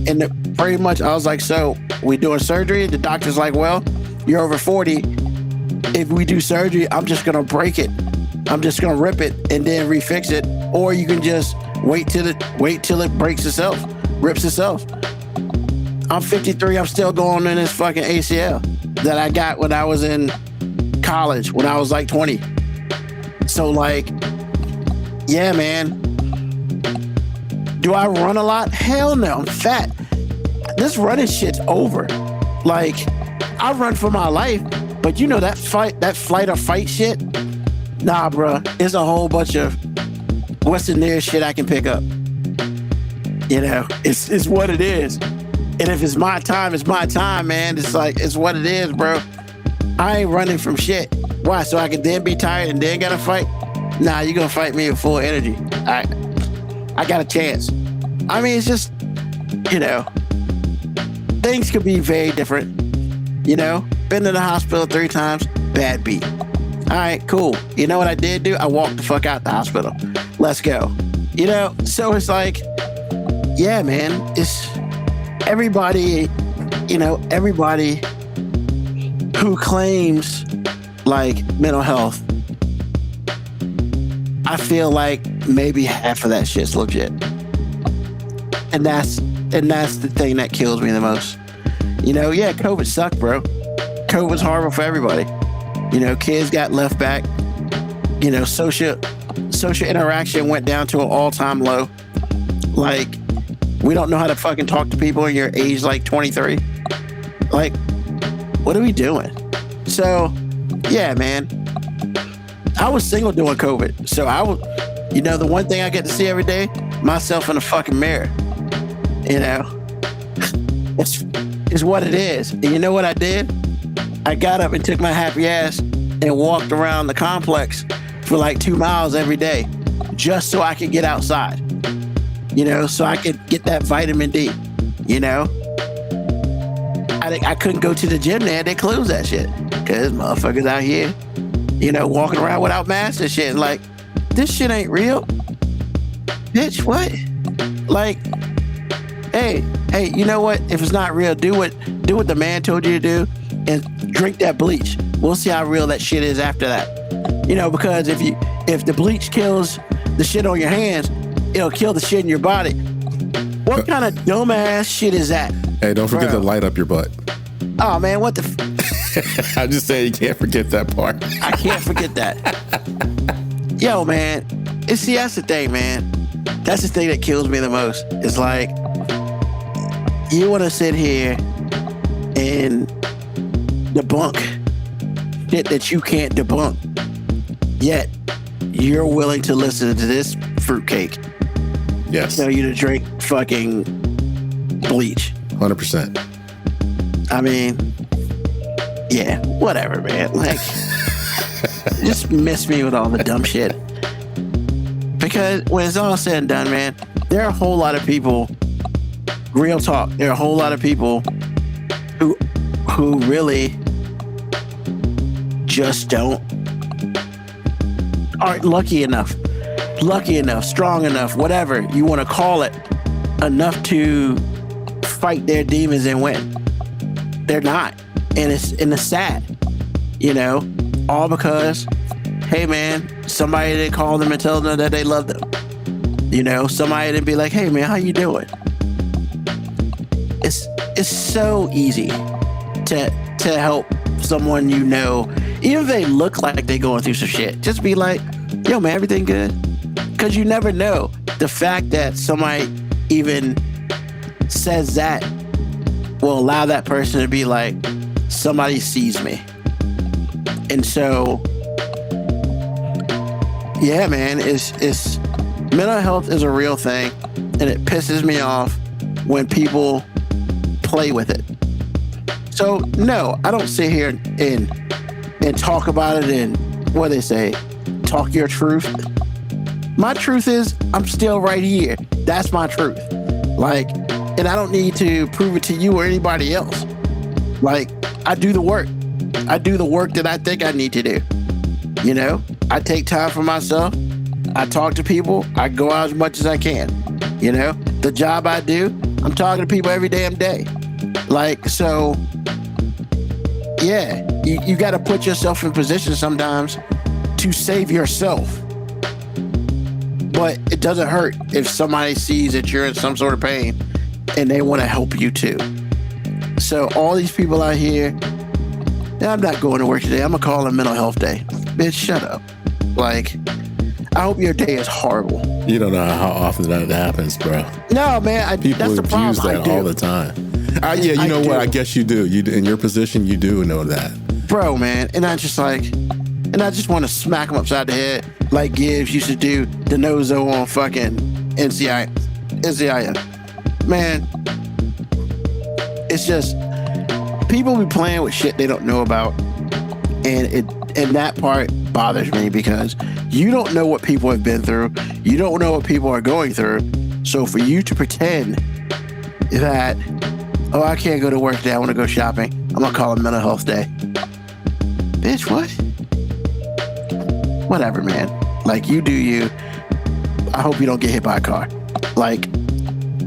And pretty much I was like, so we doing surgery? The doctor's like, well, you're over 40. If we do surgery, I'm just going to break it. I'm just going to rip it and then refix it. Or you can just wait till it breaks itself, rips itself. I'm 53. I'm still going in this fucking ACL that I got when I was in college, when I was like 20. So like, yeah, man. Do I run a lot? Hell no, I'm fat. This running shit's over. Like, I run for my life, but you know that flight or fight shit? Nah, bro. It's a whole bunch of what's the nearest shit I can pick up. You know, it's what it is. And if it's my time, it's my time, man. It's like, it's what it is, bro. I ain't running from shit. Why? So I can then be tired and then gotta fight? Nah, you're gonna fight me with full energy. I got a chance. I mean, it's just, you know, things could be very different. You know, been to the hospital 3 times, bad beat. All right, cool. You know what I did do? I walked the fuck out the hospital. Let's go. You know, so it's like, yeah, man, it's everybody, you know, everybody who claims like mental health, I feel like maybe half of that shit's legit. And that's the thing that kills me the most. You know, yeah, COVID sucked, bro. COVID's horrible for everybody. You know, kids got left back. You know, social interaction went down to an all-time low. Like, we don't know how to fucking talk to people in your age like 23. Like, what are we doing? So, yeah, man. I was single during COVID. So you know, the one thing I get to see every day, myself in a fucking mirror. You know, it's what it is. And you know what I did? I got up and took my happy ass and walked around the complex for like 2 miles every day, just so I could get outside. You know, so I could get that vitamin D. You know, I couldn't go to the gym there. They closed that shit because motherfuckers out here, you know, walking around without masks and shit. Like, this shit ain't real. Bitch, what? Like, hey, you know what? If it's not real, do what the man told you to do and drink that bleach. We'll see how real that shit is after that. Because if the bleach kills the shit on your hands, it'll kill the shit in your body. What kind of dumbass shit is that? Hey, don't forget to light up your butt. Oh man, what the? I'm just saying, you can't forget that part. I can't forget that. Yo, man, that's the thing, man. That's the thing that kills me the most. It's like you want to sit here and debunk shit that you can't debunk, yet you're willing to listen to this fruitcake. Yes. Tell you to drink fucking bleach. 100%. I mean, yeah, whatever, man. Like, just miss me with all the dumb shit. Because when it's all said and done, man, there are a whole lot of people, real talk, there are a whole lot of people who really just aren't lucky enough, strong enough, whatever you want to call it, enough to fight their demons and win. They're not. And it's sad, all because, hey man, somebody didn't call them and tell them that they love them. Somebody didn't be like, hey man, how you doing? It's so easy to help someone even if they look like they're going through some shit. Just be like, yo man, everything good? Because you never know. The fact that somebody even says that will allow that person to be like, somebody sees me. And so, yeah, man, it's mental health is a real thing, and it pisses me off when people play with it. So no, I don't sit here and talk about it and what they say, talk your truth. My truth is I'm still right here. That's my truth. Like, and I don't need to prove it to you or anybody else. Like, I do the work. I do the work that I think I need to do. I take time for myself. I talk to people. I go out as much as I can. The job I do, I'm talking to people every damn day. Like, so, yeah, you got to put yourself in position sometimes to save yourself. But it doesn't hurt if somebody sees that you're in some sort of pain and they want to help you too. So all these people out here, I'm not going to work today. I'm going to call it mental health day. Bitch, shut up. Like, I hope your day is horrible. You don't know how often that happens, bro. No, man. People that's the problem. abuse that all the time. Yeah, you know what? I guess you do. You in your position, you do know that. Bro, man. And I just want to smack them upside the head like Gibbs used to do the no-zo on fucking NCIS. Man, it's just people be playing with shit they don't know about, and that part bothers me because you don't know what people have been through. You don't know what people are going through. So for you to pretend that, oh, I can't go to work today, I want to go shopping, I'm gonna call it mental health day. Bitch, what? Whatever, man. Like, you do you. I hope you don't get hit by a car. Like,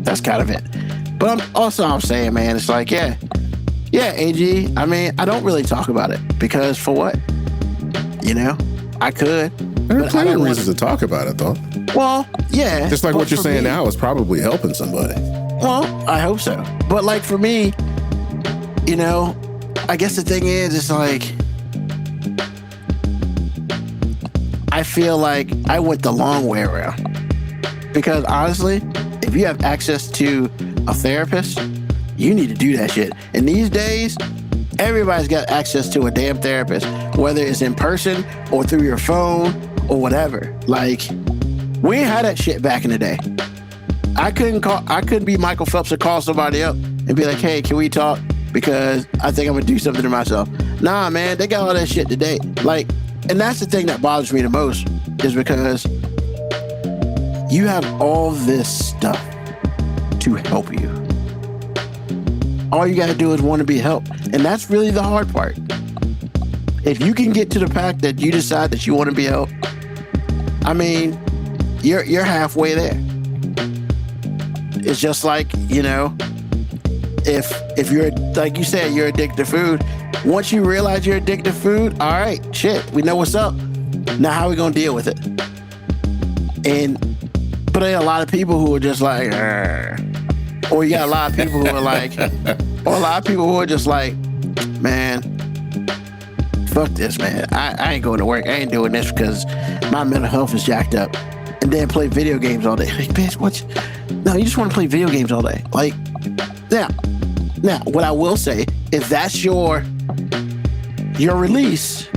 that's kind of it. But I'm saying, man, it's like, yeah, AG, I mean, I don't really talk about it because for what? I could. There are plenty of reasons to talk about it, though. Well, yeah. Just like what you're saying now is probably helping somebody. Well, I hope so. But like for me, I guess the thing is, it's like, I feel like I went the long way around. Because honestly, if you have access to a therapist, you need to do that shit. And these days, everybody's got access to a damn therapist, whether it's in person or through your phone or whatever. Like, we ain't had that shit back in the day. I couldn't be Michael Phelps and call somebody up and be like, hey, can we talk? Because I think I'm gonna do something to myself. Nah, man, they got all that shit today. Like, and that's the thing that bothers me the most, is because you have all this stuff to help you. All you gotta do is want to be helped. And that's really the hard part. If you can get to the fact that you decide that you want to be helped, I mean, you're halfway there. It's just like, if you're, like you said, you're addicted to food, once you realize you're addicted to food, all right, shit, we know what's up. Now, how are we going to deal with it? But there are a lot of people who are just like, or you got a lot of people who are like, or a lot of people who are just like, man, fuck this, man. I ain't going to work. I ain't doing this because my mental health is jacked up. And then play video games all day. Like, bitch, what? No, you just want to play video games all day. Like, now, what I will say, if that's your release,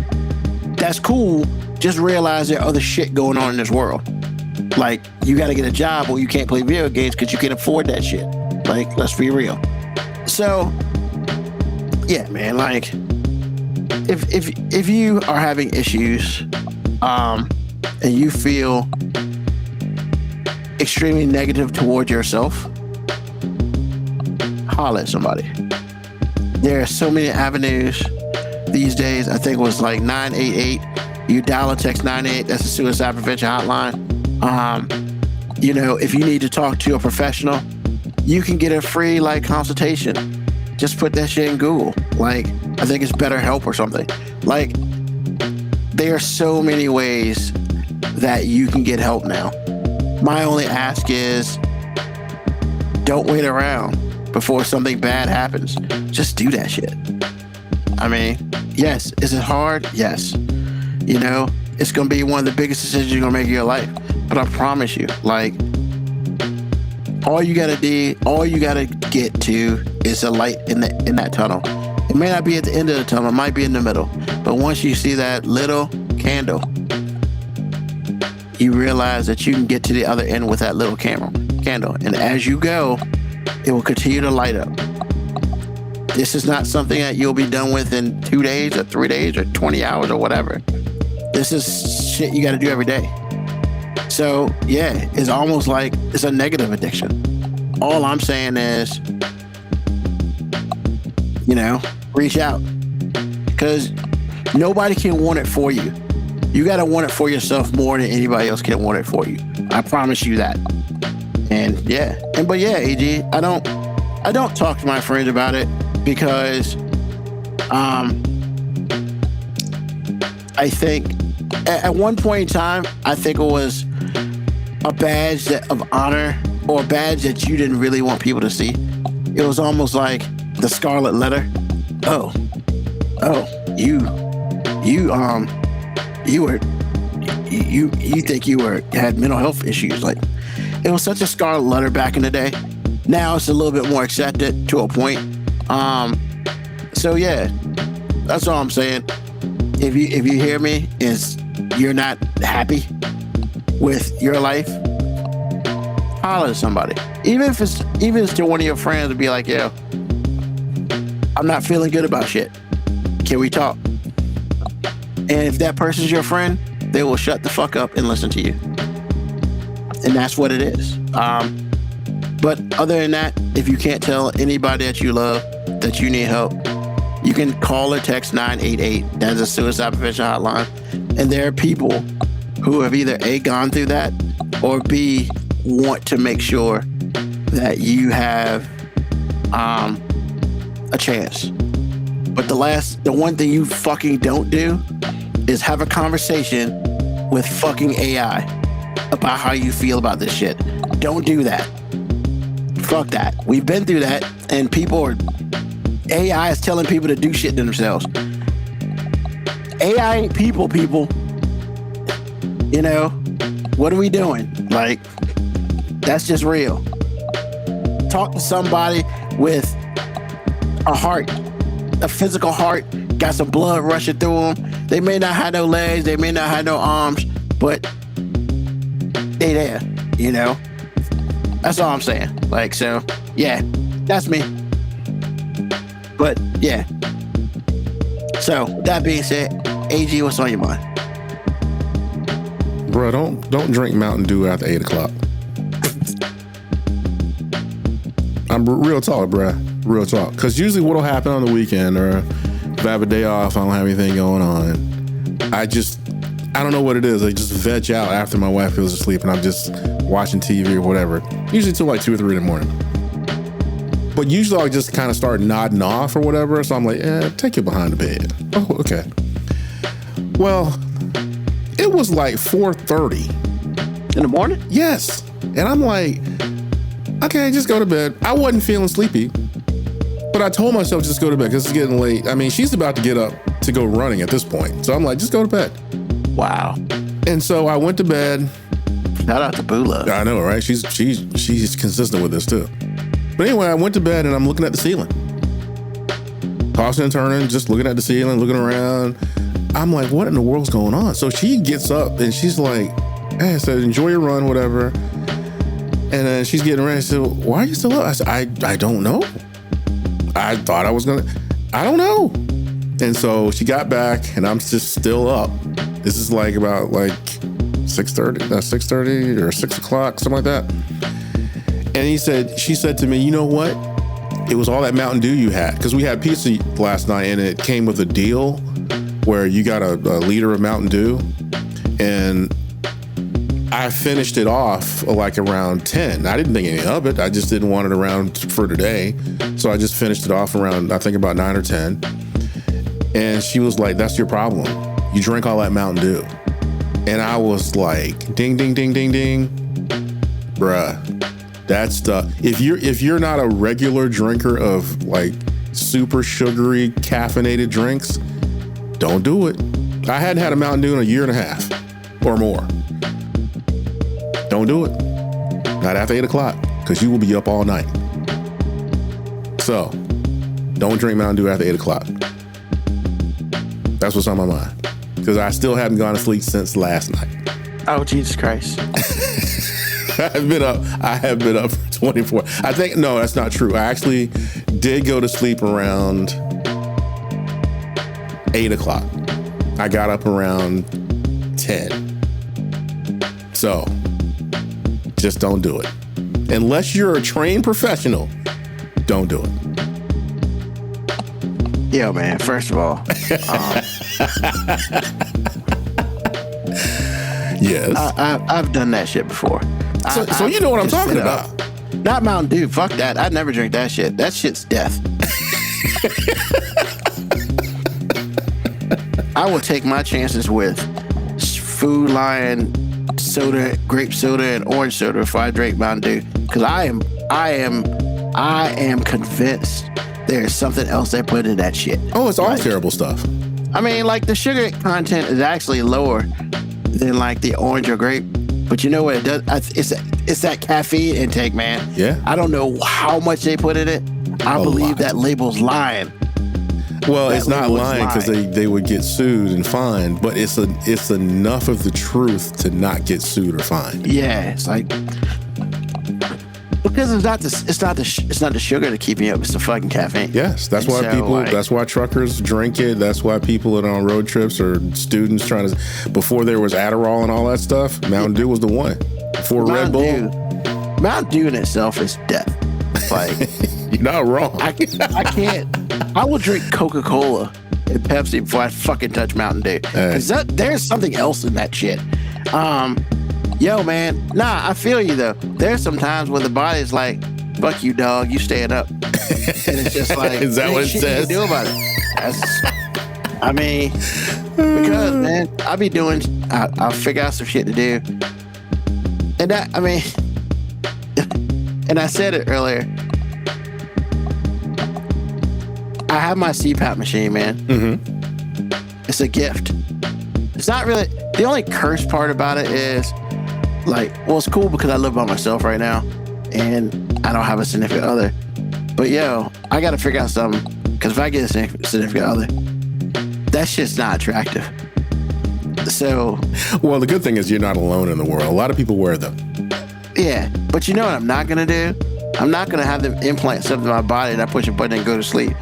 that's cool. Just realize there are other shit going on in this world. Like, you got to get a job or you can't play video games because you can't afford that shit. Like, let's be real. So, yeah, man, like, if you are having issues, and you feel extremely negative towards yourself, holler at somebody. There are so many avenues these days. I think it was like 988. You dial and text 988. That's the suicide prevention hotline. If you need to talk to a professional, you can get a free consultation. Just put that shit in Google. Like, I think it's BetterHelp or something. Like, there are so many ways that you can get help now. My only ask is, don't wait around before something bad happens. Just do that shit. I mean, yes, is it hard? Yes. It's going to be one of the biggest decisions you're going to make in your life. But I promise you, all you got to get to is a light in that tunnel. It may not be at the end of the tunnel. It might be in the middle. But once you see that little candle, you realize that you can get to the other end with that little candle. And as you go, it will continue to light up. This is not something that you'll be done with in 2 days or 3 days or 20 hours or whatever. This is shit you got to do every day. So, yeah, it's almost like it's a negative addiction. All I'm saying is, reach out. Because nobody can want it for you. You got to want it for yourself more than anybody else can want it for you. I promise you that. But AG, I don't talk to my friends about it because I think at one point in time, I think it was a badge of honor or a badge that you didn't really want people to see. It was almost like the scarlet letter. Oh, you think you had mental health issues. Like, it was such a scarlet letter back in the day. Now it's a little bit more accepted to a point. So yeah, that's all I'm saying. If you hear me, is you're not happy with your life, holler at somebody. Even if it's to one of your friends, and be like, yo, I'm not feeling good about shit. Can we talk? And if that person's your friend, they will shut the fuck up and listen to you. And that's what it is. But other than that, if you can't tell anybody that you love that you need help, you can call or text 988. That's a suicide prevention hotline. And there are people who have either A, gone through that, or B, want to make sure that you have a chance. But the one thing you fucking don't do is have a conversation with fucking AI about how you feel about this shit. Don't do that. Fuck that. We've been through that, and AI is telling people to do shit to themselves. AI ain't people. What are we doing? Like, that's just real. Talk to somebody with a heart, a physical heart, got some blood rushing through them. They may not have no legs, they may not have no arms, but they there, That's all I'm saying. Like, so, yeah, that's me. But, yeah. So, that being said, AG, what's on your mind? Bro, don't drink Mountain Dew after 8 o'clock. I'm real talk, bro. Real talk. Because usually what'll happen on the weekend, or if I have a day off, I don't have anything going on, I don't know what it is. I just veg out after my wife goes to sleep and I'm just watching TV or whatever. Usually till like 2 or 3 in the morning. But usually I'll just kind of start nodding off or whatever. So I'm like, take it behind the bed. Oh, okay. Well, It was like 4:30 in the morning. Yes, and I'm like, okay, just go to bed. I wasn't feeling sleepy, but I told myself just go to bed because it's getting late. I mean, she's about to get up to go running at this point, so I'm like, just go to bed. Wow. And so I went to bed. Shout out to Bula. I know, right? She's consistent with this too. But anyway, I went to bed and I'm looking at the ceiling, tossing and turning, just looking at the ceiling, looking around. I'm like, what in the world's going on? So she gets up and she's like, hey, I said, enjoy your run, whatever. And then she's getting ready. I said, why are you still up? I said, I don't know. I thought I was I don't know. And so she got back and I'm just still up. This is like about like 6:30 or 6 o'clock, something like that. And she said to me, you know what? It was all that Mountain Dew you had. Because we had pizza last night and it came with a deal where you got a liter of Mountain Dew. And I finished it off like around 10. I didn't think anything of it. I just didn't want it around for today. So I just finished it off around, I think about 9 or 10. And she was like, that's your problem. You drink all that Mountain Dew. And I was like, ding, ding, ding, ding, ding. Bruh, that's if you're not a regular drinker of like super sugary caffeinated drinks, don't do it. I hadn't had a Mountain Dew in a year and a half or more. Don't do it. Not after 8 o'clock, because you will be up all night. So, don't drink Mountain Dew after 8 o'clock. That's what's on my mind. Because I still haven't gone to sleep since last night. Oh, Jesus Christ. I have been up for 24. I think, no, that's not true. I actually did go to sleep around 8 o'clock. I got up around 10. So, just don't do it. Unless you're a trained professional, don't do it. Yo, man, first of all, yes, I've done that shit before. So you know what I'm talking about. Not Mountain Dew. Fuck that. I'd never drink that shit. That shit's death. I will take my chances with Food Lion soda, grape soda, and orange soda if I drink Mountain Dew, because I am convinced there's something else they put in that shit. Oh, it's all terrible stuff. I mean, like the sugar content is actually lower than like the orange or grape, but you know what it does? It's that caffeine intake, man. Yeah. I don't know how much they put in it. I believe that label's lying. Well, it's not lying because they would get sued and fined, but it's enough of the truth to not get sued or fined. Yeah, it's like because it's not the sugar to keep you up. It's the fucking caffeine. Yes, that's why that's why truckers drink it. That's why people that are on road trips or students trying to. Before there was Adderall and all that stuff, Mountain Dew was the one. Before Red Bull, Mountain Dew in itself is death. Like you're not wrong. I can't. I will drink Coca-Cola and Pepsi before I fucking touch Mountain Dew. Because there's something else in that shit. Yo, man. Nah, I feel you, though. There's some times when the body's like, fuck you, dog. You staying up. And it's just like, is that what it says? You can do about it. I mean, because, man, I'll figure out some shit to do. And and I said it earlier. I have my CPAP machine, man. Mm-hmm. It's a gift. It's not really, the only cursed part about it is like, well, it's cool because I live by myself right now and I don't have a significant other. But yo, I got to figure out something, because if I get a significant other, that shit's not attractive. So, well, the good thing is you're not alone in the world. A lot of people wear them. Yeah, but you know what I'm not going to do? I'm not going to have them implant something in my body and I push a button and go to sleep.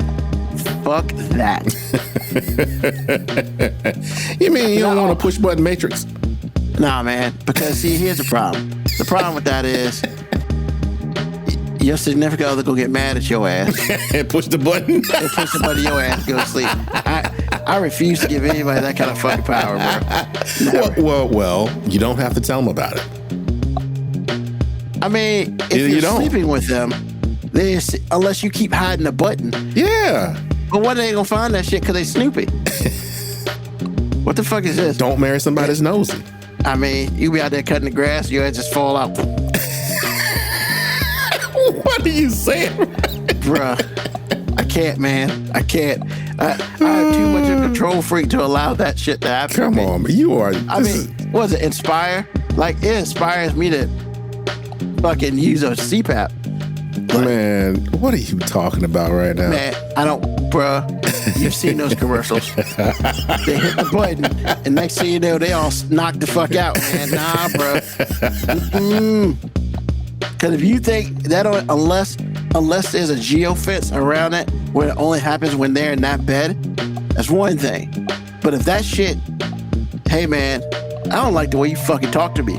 Fuck that. You mean you don't want a push button matrix? Nah, man. Because see, here's the problem. The problem with that is your significant other gonna get mad at your ass and push the button. And push the button, your ass go to sleep. I refuse to give anybody that kind of fucking power, bro. Well, you don't have to tell them about it. I mean, if you're sleeping with them, unless you keep hiding the button. Yeah. But when they gonna find that shit? Because they snoopy. What the fuck is this? Don't marry somebody that's nosy. I mean, you be out there cutting the grass, your head just fall out. What are you saying? Bruh, I can't, man. I can't. I'm too much of a control freak to allow that shit to happen. Come on, man. You are. I mean, what does it inspire? Like, it inspires me to fucking use a CPAP. Like, man, what are you talking about right now? Man, I don't, bruh. You've seen those commercials. They hit the button, and next thing you know, they all knock the fuck out, man. Nah, bruh. Because if you think that, unless there's a geofence around it where it only happens when they're in that bed, that's one thing. But if that shit, hey man, I don't like the way you fucking talk to me.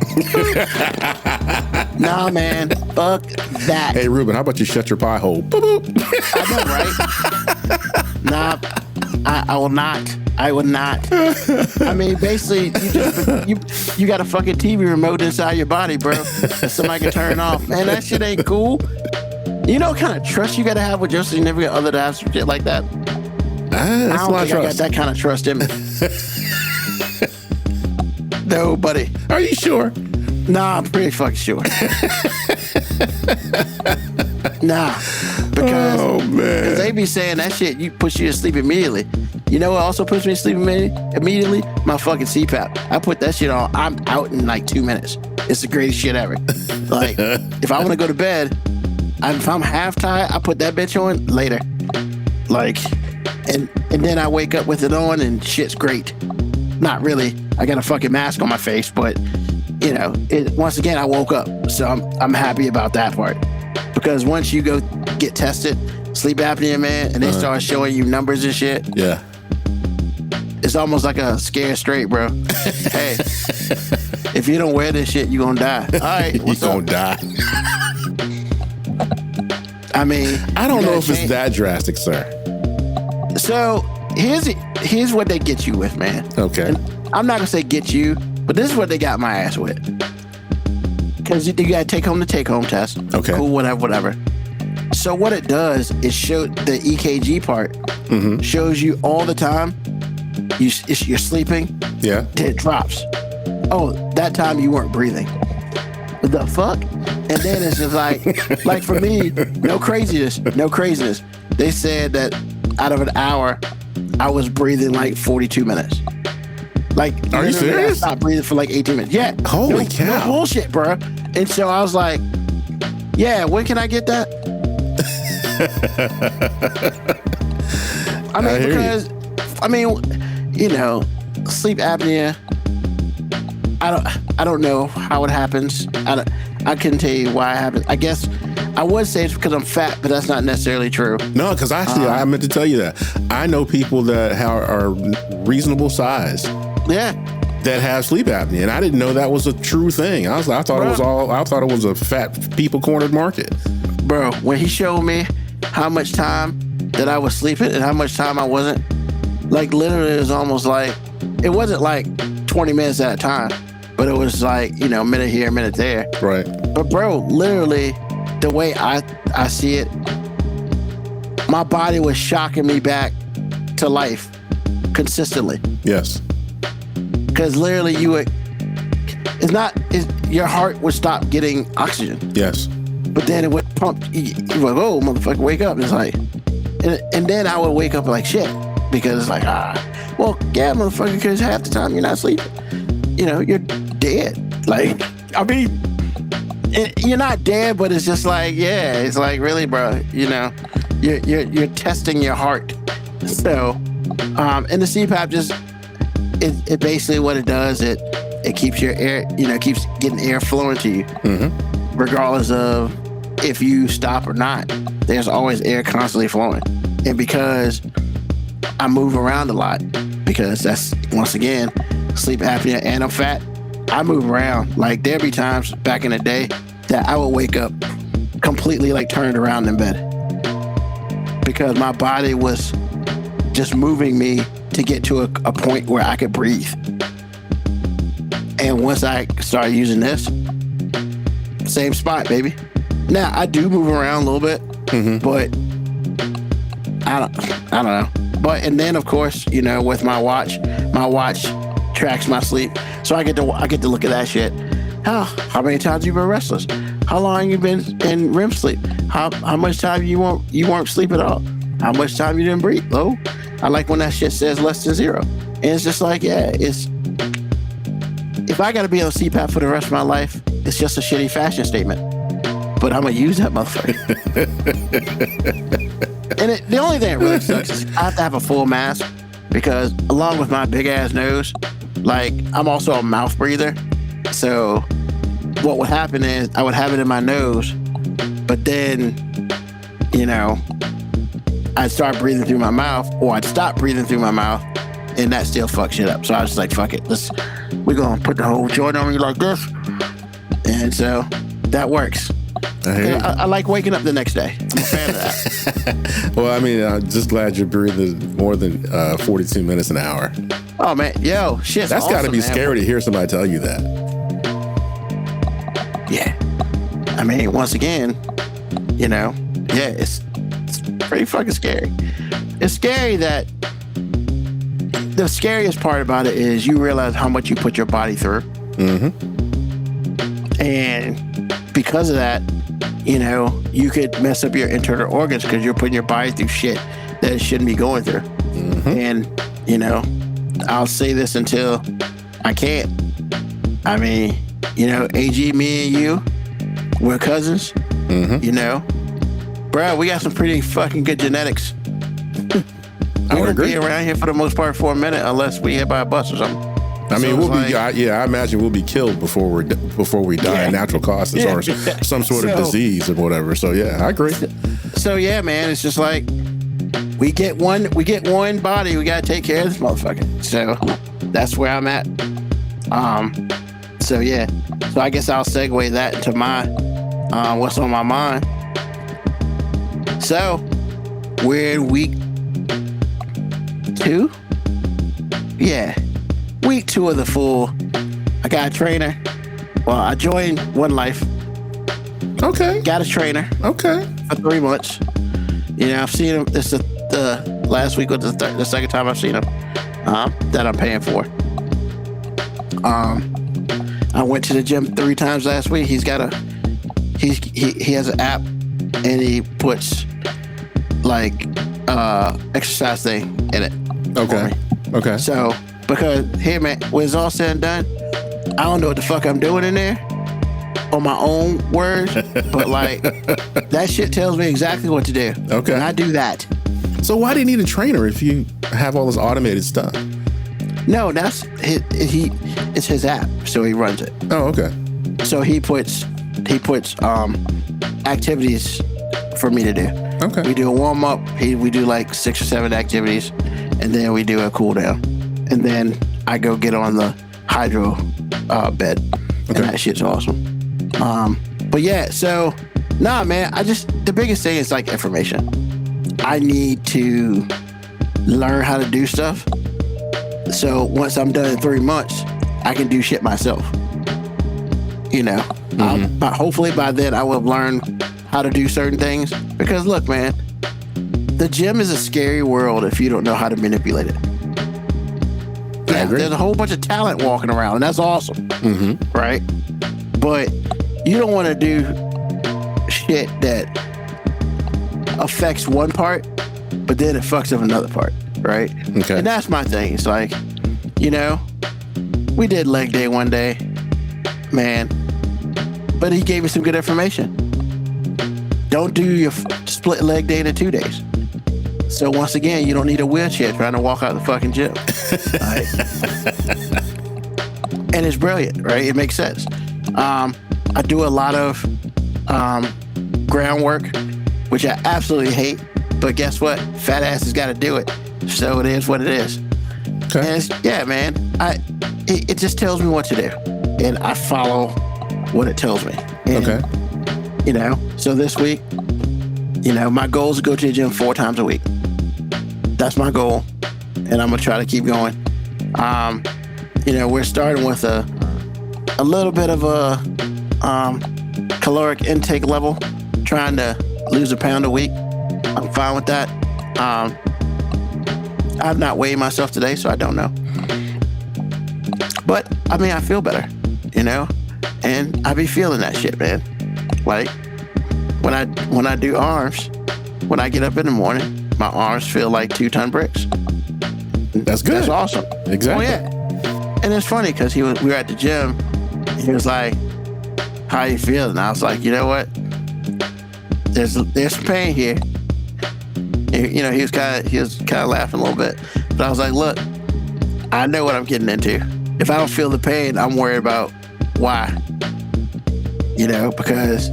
Nah, man, fuck that. Hey, Ruben, how about you shut your pie hole? Boop, boop. I know, right? Nah, I will not. I would not. I mean, basically, you got a fucking TV remote inside your body, bro. That somebody can turn off. Man, that shit ain't cool. You know what kind of trust you gotta have with your significant other to have some shit like that? I don't think I got that kind of trust in me. No, buddy. Are you sure? Nah, I'm pretty fucking sure. Nah, because they be saying that shit, you push you to sleep immediately. You know what also puts me to sleep immediately? My fucking CPAP. I put that shit on, I'm out in like 2 minutes. It's the greatest shit ever. Like, if I want to go to bed, if I'm half tired, I put that bitch on later. Like, and then I wake up with it on and shit's great. Not really. I got a fucking mask on my face, but you know, once again, I woke up. So I'm happy about that part. Because once you go get tested, sleep apnea, man, and they start showing you numbers and shit. Yeah. It's almost like a scare straight, bro. Hey, if you don't wear this shit, you gonna die. All right, you gonna die. I mean, I don't know if it's that drastic, sir. So here's what they get you with, man. Okay. And I'm not gonna say get you, but this is what they got my ass with. Because you gotta take home the take-home test. Okay. Cool, whatever. So what it does is show the EKG part. Mm-hmm. Shows you all the time. You're sleeping. Yeah. It drops. Oh, that time you weren't breathing. What the fuck? And then it's just like for me, no craziness. They said that out of an hour, I was breathing like 42 minutes. Like, are you serious? I stopped breathing for like 18 minutes. Yeah. Holy cow. No bullshit, bro. And so I was like, yeah, when can I get that? I mean, you know, sleep apnea. I don't know how it happens. I couldn't tell you why it happens. I guess I would say it's because I'm fat, but that's not necessarily true. No, because actually, I meant to tell you that. I know people that are reasonable size. Yeah. That have sleep apnea, and I didn't know that was a true thing. I thought it was a fat people cornered market. Bro, when he showed me how much time that I was sleeping and how much time I wasn't, like literally it was almost like, it wasn't like 20 minutes at a time, but it was like, you know, minute here, minute there. Right. But bro, literally the way I see it, my body was shocking me back to life consistently. Yes. Because literally your heart would stop getting oxygen. Yes. But then it would pump. You like, oh, motherfucker, wake up. And it's like, and then I would wake up like shit because it's like, well, yeah, motherfucker, because half the time you're not sleeping. You know, you're dead. Like, I mean, you're not dead, but it's just like, yeah, it's like, really, bro. You know, you're testing your heart. So, and the CPAP just, it basically what it does, it keeps your air, you know, keeps getting air flowing to you. Mm-hmm. Regardless of if you stop or not, there's always air constantly flowing. And because I move around a lot, because that's, once again, sleep apnea and I'm fat, I move around. Like, there'd be times back in the day that I would wake up completely like turned around in bed because my body was just moving me to get to a point where I could breathe. And once I started using this, same spot, baby. Now I do move around a little bit, but I don't know. But and then of course, you know, with my watch tracks my sleep. So I get to look at that shit. How many times you been restless? How long you been in REM sleep? How much time you weren't sleep at all? How much time you didn't breathe? Low. I like when that shit says less than 0. And it's just like, yeah, if I got to be on CPAP for the rest of my life, it's just a shitty fashion statement. But I'm going to use that motherfucker. And the only thing that really sucks is I have to have a full mask because along with my big ass nose, like I'm also a mouth breather. So what would happen is I would have it in my nose, but then, I'd start breathing through my mouth, or I'd stop breathing through my mouth, and that still fucks shit up. So I was just like, fuck it. We're going to put the whole joint on me like this. And so that works. I like waking up the next day. I'm a fan of that. Well, I mean, I'm just glad you're breathing more than 42 minutes an hour. Oh, man. Yo, shit. That's got to be scary to hear somebody tell you that. Yeah. I mean, once again, it's pretty fucking scary. It's scary that the scariest part about it is you realize how much you put your body through. Mm-hmm. And because of that, you could mess up your internal organs because you're putting your body through shit that it shouldn't be going through. Mm-hmm. And, I'll say this until I can't. I mean, AG, me and you, we're cousins. Mm-hmm. Bro, we got some pretty fucking good genetics. I would agree. Be around here for the most part for a minute unless we hit by a bus or something. I mean, I imagine we'll be killed before we die of natural causes or some sort of disease or whatever. So yeah, I agree. So yeah, man, it's just like we get one body, we gotta take care of this motherfucker. So that's where I'm at. So yeah. So I guess I'll segue that into my what's on my mind. So we're in week 2? Yeah. Week 2 of the full. I got a trainer. Well, I joined One Life. Okay. Got a trainer. Okay. For 3 months. I've seen him. This is the last week was the second time I've seen him. That I'm paying for. I went to the gym 3 times last week. He has an app and he puts like exercise thing in it. Okay. Okay. So because here, man, when it's all said and done, I don't know what the fuck I'm doing in there on my own words, but like that shit tells me exactly what to do. Okay. And I do that. So why do you need a trainer if you have all this automated stuff? No, that's it's his app, so he runs it. Oh, okay. So he puts activities for me to do. Okay. We do a warm up. We do like 6 or 7 activities, and then we do a cool down, and then I go get on the hydro bed, and that shit's awesome. But yeah, so nah, man. The biggest thing is like information. I need to learn how to do stuff. So once I'm done in 3 months, I can do shit myself. But hopefully by then I will have learned how to do certain things. Because look, man, the gym is a scary world if you don't know how to manipulate it. Yeah, there's a whole bunch of talent walking around, and that's awesome. Mm-hmm. Right? But you don't want to do shit that affects one part, but then it fucks up another part. Right? Okay. And that's my thing. It's like, we did leg day one day, man, but he gave me some good information. Don't do your split leg day in 2 days. So once again, you don't need a wheelchair trying to walk out the fucking gym. Right? And it's brilliant, right? It makes sense. I do a lot of groundwork, which I absolutely hate, but guess what? Fat ass has got to do it. So it is what it is. Okay. And yeah, man, it just tells me what to do, and I follow what it tells me. And, okay. So this week, my goal is to go to the gym 4 times a week. That's my goal, and I'm gonna try to keep going. We're starting with a little bit of a caloric intake level, trying to lose 1 pound a week. I'm fine with that. I've not weighed myself today, so I don't know. But I mean, I feel better, you know, and I be feeling that shit, man. Like when I do arms, when I get up in the morning, my arms feel like 2-ton bricks. That's good. That's awesome. Exactly. Oh yeah. And it's funny because we were at the gym. And he was like, "How you feeling?" I was like, "You know what? There's some pain here." And, you know, he was kind of laughing a little bit, but I was like, "Look, I know what I'm getting into. If I don't feel the pain, I'm worried about why. You know, because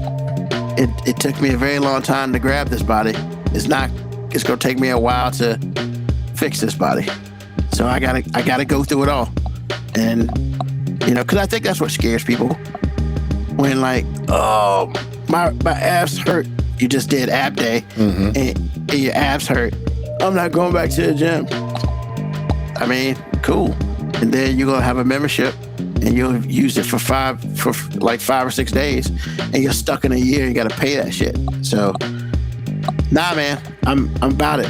it took me a very long time to grab this body. It's gonna take me a while to fix this body. So I gotta go through it all." And you know, because I think that's what scares people. When like, oh, my abs hurt. You just did ab day, and your abs hurt. I'm not going back to the gym. I mean, cool. And then you're gonna have a membership, and you'll use it for 5 or 6 days, and you're stuck in a year. And you got to pay that shit. So, nah, man, I'm about it.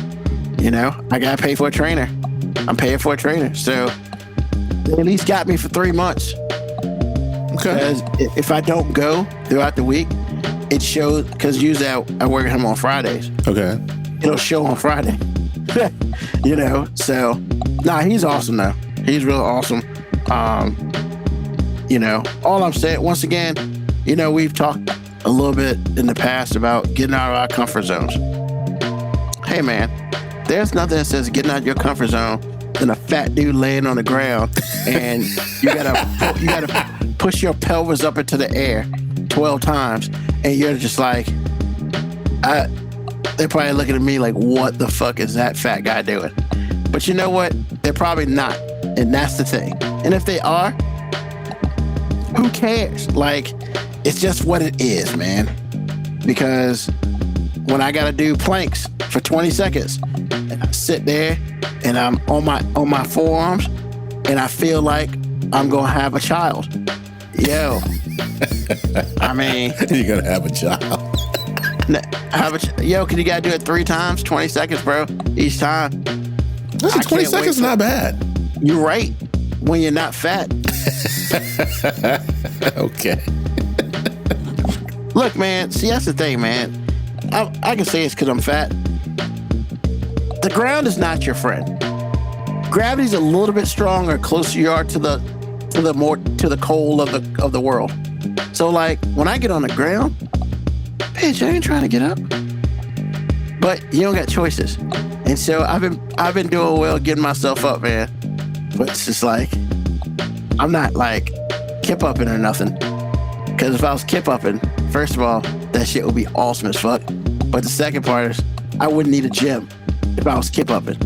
You know, I gotta pay for a trainer. I'm paying for a trainer. So they at least got me for 3 months. Okay. Because if I don't go throughout the week, it shows, because usually I work at him on Fridays. Okay. It'll show on Friday. You know, so nah, he's awesome though. He's real awesome. You know, all I'm saying, once again, you know, we've talked a little bit in the past about getting out of our comfort zones. Hey man, there's nothing that says getting out of your comfort zone than a fat dude laying on the ground and you gotta push your pelvis up into the air 12 times, and you're just like, they're probably looking at me like, what the fuck is that fat guy doing? But you know what? They're probably not, and that's the thing. And if they are, who cares? Like, it's just what it is, man. Because when I gotta do planks for 20 seconds, and I sit there and I'm on my forearms, and I feel like I'm gonna have a child. Yo, I mean, you're gonna have a child. Yo, cause you gotta do it 3 times, 20 seconds, bro, each time. Listen, 20 seconds not bad. You're right, when you're not fat. Okay. Look, man, see, that's the thing, man. I can say it's because I'm fat. The ground is not your friend. Gravity's a little bit stronger closer you are to the coal of the world. So like when I get on the ground, bitch, I ain't trying to get up. But you don't got choices. And so I've been doing well getting myself up, man. But it's just like, I'm not like kip upping or nothing. Because if I was kip upping, first of all, that shit would be awesome as fuck. But the second part is, I wouldn't need a gym if I was kip upping.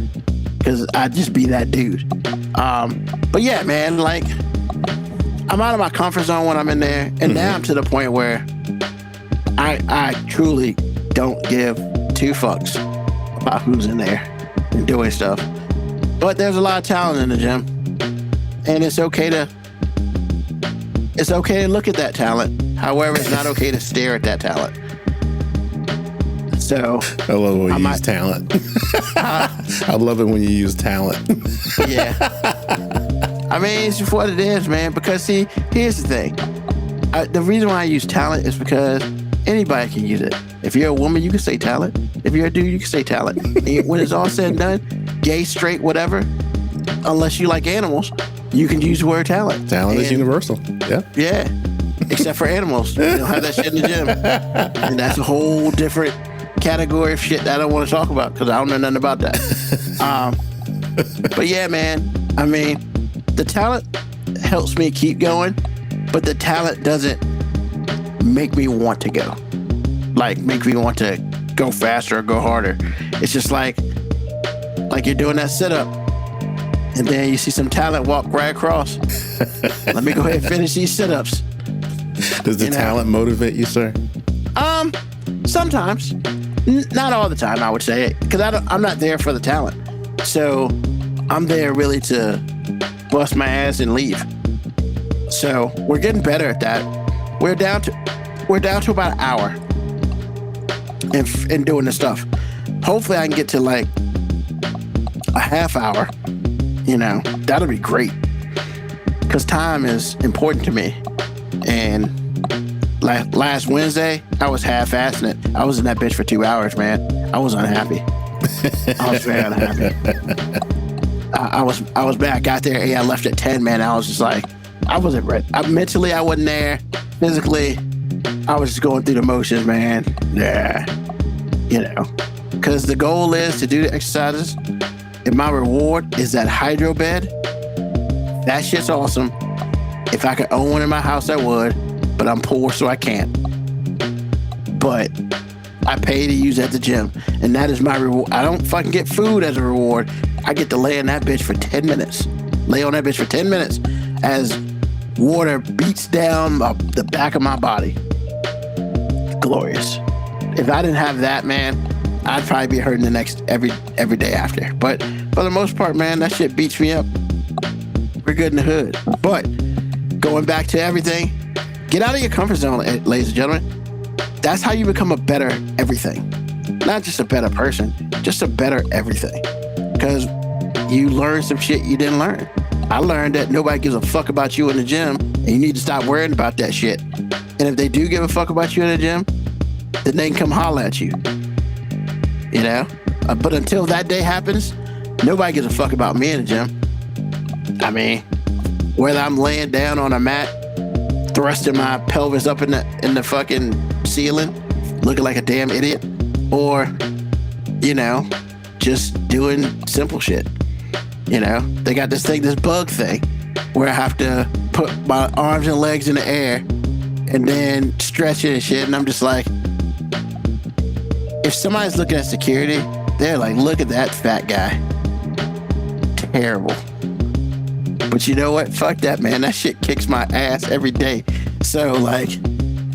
Because I'd just be that dude. But yeah, man, like, I'm out of my comfort zone when I'm in there. And now I'm to the point where I truly don't give 2 fucks about who's in there and doing stuff. But there's a lot of talent in the gym. And it's okay to look at that talent. However, it's not okay to stare at that talent. So I love when you use talent. I love it when you use talent. Yeah. I mean, it's just what it is, man. Because see, here's the thing. The reason why I use talent is because anybody can use it. If you're a woman, you can say talent. If you're a dude, you can say talent. And when it's all said and done, gay, straight, whatever, unless you like animals, you can use the word talent. Talent is universal. Yeah. Yeah. Except for animals. You don't have that shit in the gym. And that's a whole different category of shit that I don't want to talk about because I don't know nothing about that. But yeah, man, I mean, the talent helps me keep going, but the talent doesn't make me want to go. Like, make me want to go faster or go harder. It's just like you're doing that sit-up, and then you see some talent walk right across. Let me go ahead and finish these sit-ups. Does the talent motivate you, sir? Sometimes. Not all the time, I would say, because I'm not there for the talent. So I'm there really to bust my ass and leave. So we're getting better at that. We're down to about an hour in doing this stuff. Hopefully I can get to like a half hour. You know, that'll be great. because time is important to me. And last Wednesday, I was half-assing it. I was in that bitch for 2 hours, man. I was unhappy. I was very unhappy. I was back. I got there. I left at 10, man. I was just like, I wasn't ready. Mentally, I wasn't there. Physically, I was just going through the motions, man. Yeah. Because the goal is to do the exercises, and my reward is that hydro bed. That shit's awesome. If I could own one in my house, I would, but I'm poor, so I can't. But I pay to use at the gym, and that is my reward. I don't fucking get food as a reward. I get to lay in that bitch for 10 minutes. Lay on that bitch for 10 minutes as water beats down the back of my body. Glorious. If I didn't have that, man, I'd probably be hurting every day after. But for the most part, man, that shit beats me up. We're good in the hood. But going back to everything, get out of your comfort zone, ladies and gentlemen. That's how you become a better everything. Not just a better person, just a better everything. Because you learn some shit you didn't learn. I learned that nobody gives a fuck about you in the gym, and you need to stop worrying about that shit. And if they do give a fuck about you in the gym, then they can come holler at you. But until that day happens, nobody gives a fuck about me in the gym. I mean, whether I'm laying down on a mat, thrusting my pelvis up in the fucking ceiling, looking like a damn idiot, or, just doing simple shit. They got this bug thing, where I have to put my arms and legs in the air and then stretch it and shit, and I'm just like, if somebody's looking at security, they're like, look at that fat guy. Terrible. But you know what? Fuck that, man. That shit kicks my ass every day. So, like,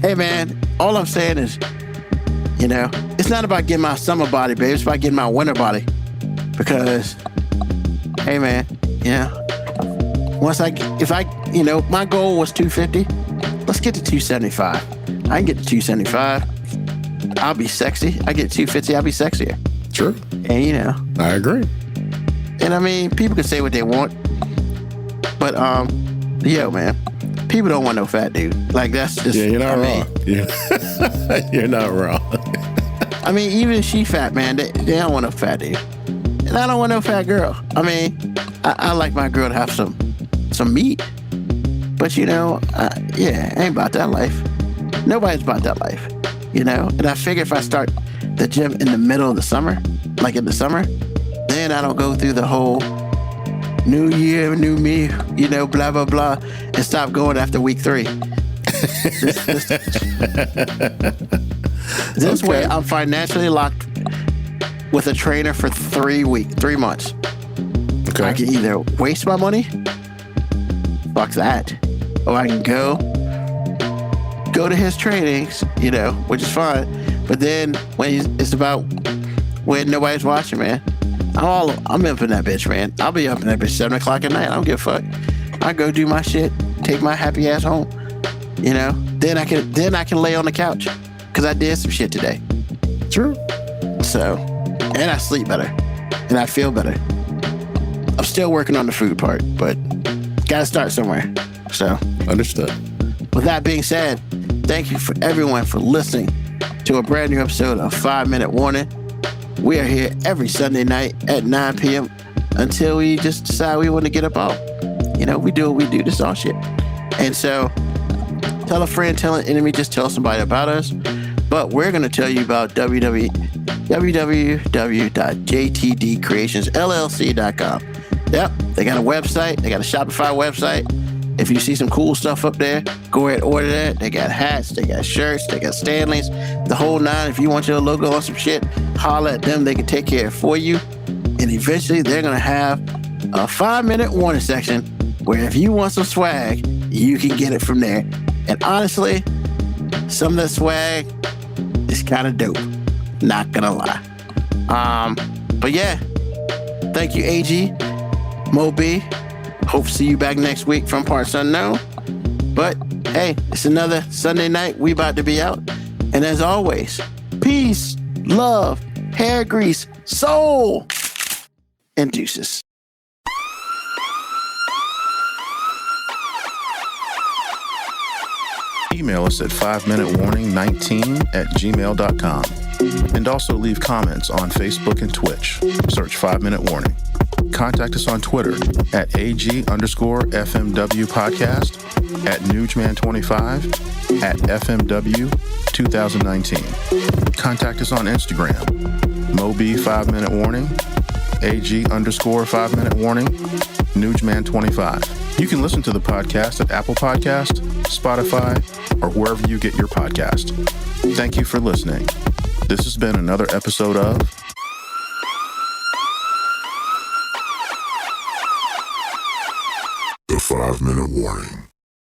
hey, man, all I'm saying is, it's not about getting my summer body, baby. It's about getting my winter body. Because, hey, man, my goal was 250. Let's get to 275. I can get to 275. I'll be sexy. I get 250, I'll be sexier. Sure. And, I agree. And, I mean, people can say what they want. But, man, people don't want no fat dude. Like, that's just... Yeah, you're not wrong. You're not wrong. I mean, even if she fat, man, they don't want no fat dude. And I don't want no fat girl. I mean, I like my girl to have some meat. But, I ain't about that life. Nobody's about that life, And I figure if I start the gym in the middle of the summer, like in the summer, then I don't go through the whole new year, new me, blah, blah, blah, and stop going after week 3. This way, I'm financially locked with a trainer for 3 months. Okay. I can either waste my money, fuck that, or I can go to his trainings, which is fine. But then it's about when nobody's watching, man. I'm up in that bitch, man. I'll be up in that bitch 7 o'clock at night. I don't give a fuck. I go do my shit, take my happy ass home. Then I can lay on the couch because I did some shit today. True. So, and I sleep better, and I feel better. I'm still working on the food part, but gotta start somewhere. So, understood. With that being said, thank you for everyone for listening to a brand new episode of 5 Minute Warning. We are here every Sunday night at 9 p.m. until we just decide we want to get up off. We do what we do. This is all shit. And so, tell a friend, tell an enemy, just tell somebody about us. But we're going to tell you about www.jtdcreationsllc.com. Yep, they got a website. They got a Shopify website. If you see some cool stuff up there, go ahead and order that. They got hats, they got shirts, they got Stanleys, the whole nine. If you want your logo on some shit, holler at them. They can take care of it for you. And eventually, they're going to have a 5-minute warning section where if you want some swag, you can get it from there. And honestly, some of the swag is kind of dope. Not going to lie. But yeah, thank you, AG, Mo B. Hope to see you back next week from Parts Unknown. But hey, it's another Sunday night. We about to be out. And as always, peace, love, hair grease, soul, and deuces. Email us at 5minutewarning19@gmail.com. And also leave comments on Facebook and Twitch. Search 5 Minute Warning. Contact us on Twitter at AG_FMW podcast, at Nugman25, at FMW 2019. Contact us on Instagram, Moby 5 Minute Warning, AG_5 Minute Warning, Nugman25. You can listen to the podcast at Apple Podcast, Spotify, or wherever you get your podcast. Thank you for listening. This has been another episode of The 5 Minute Warning.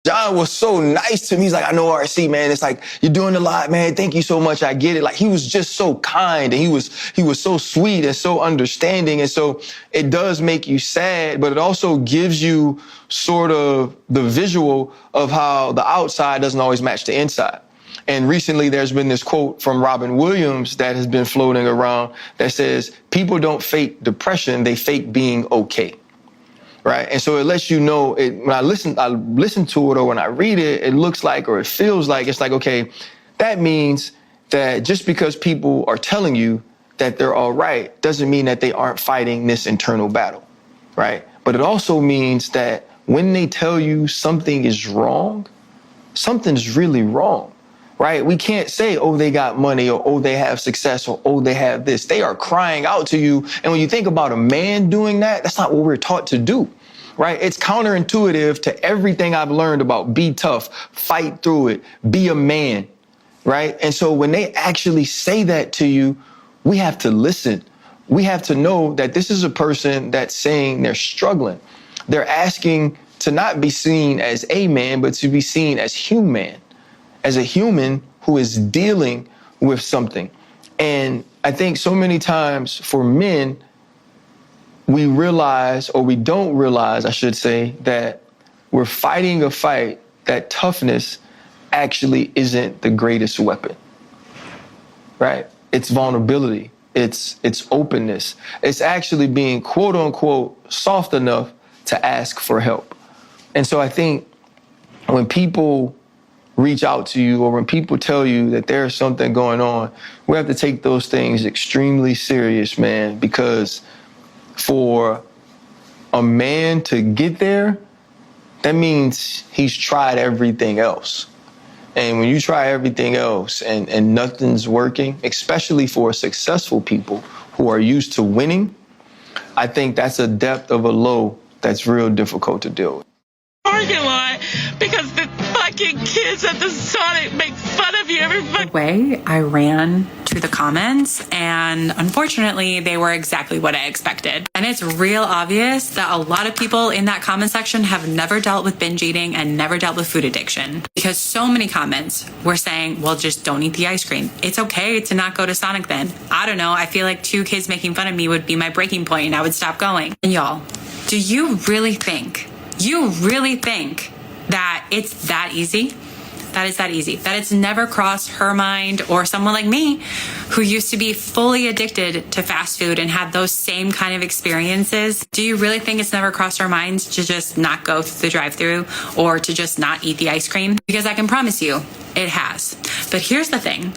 John was so nice to me. He's like, I know RC, man. It's like, you're doing a lot, man. Thank you so much. I get it. Like, he was just so kind, and he was so sweet and so understanding. And so it does make you sad, but it also gives you sort of the visual of how the outside doesn't always match the inside. And recently there's been this quote from Robin Williams that has been floating around that says, people don't fake depression, they fake being okay. Right. And so it lets you know, when I listen to it, or when I read it, it looks like, or it feels like, it's like, okay, that means that just because people are telling you that they're all right doesn't mean that they aren't fighting this internal battle. Right. But it also means that when they tell you something is wrong, something's really wrong. Right. We can't say, oh, they got money, or, oh, they have success, or, oh, they have this. They are crying out to you. And when you think about a man doing that, that's not what we're taught to do. Right. It's counterintuitive to everything I've learned about be tough, fight through it, be a man. Right. And so when they actually say that to you, we have to listen. We have to know that this is a person that's saying they're struggling. They're asking to not be seen as a man, but to be seen as human. As a human who is dealing with something. And I think so many times for men, we realize, or we don't realize, I should say, that we're fighting a fight that toughness actually isn't the greatest weapon, right? It's vulnerability. It's openness. It's actually being, quote unquote, soft enough to ask for help. And so I think when people reach out to you, or when people tell you that there's something going on, we have to take those things extremely serious, man, because for a man to get there, that means he's tried everything else. And when you try everything else and nothing's working, especially for successful people who are used to winning, I think that's a depth of a low that's real difficult to deal with. Parking lot because the fucking kids at the Sonic make fun of you. Everybody. Way I ran to the comments, and unfortunately they were exactly what I expected. And it's real obvious that a lot of people in that comment section have never dealt with binge eating and never dealt with food addiction, because so many comments were saying, well, just don't eat the ice cream. It's okay to not go to Sonic then. I don't know. I feel like 2 kids making fun of me would be my breaking point and I would stop going. And y'all, do you really think that it's that easy? That is that easy. That it's never crossed her mind, or someone like me who used to be fully addicted to fast food and had those same kind of experiences. Do you really think it's never crossed our minds to just not go through the drive-thru, or to just not eat the ice cream? Because I can promise you, it has. But here's the thing.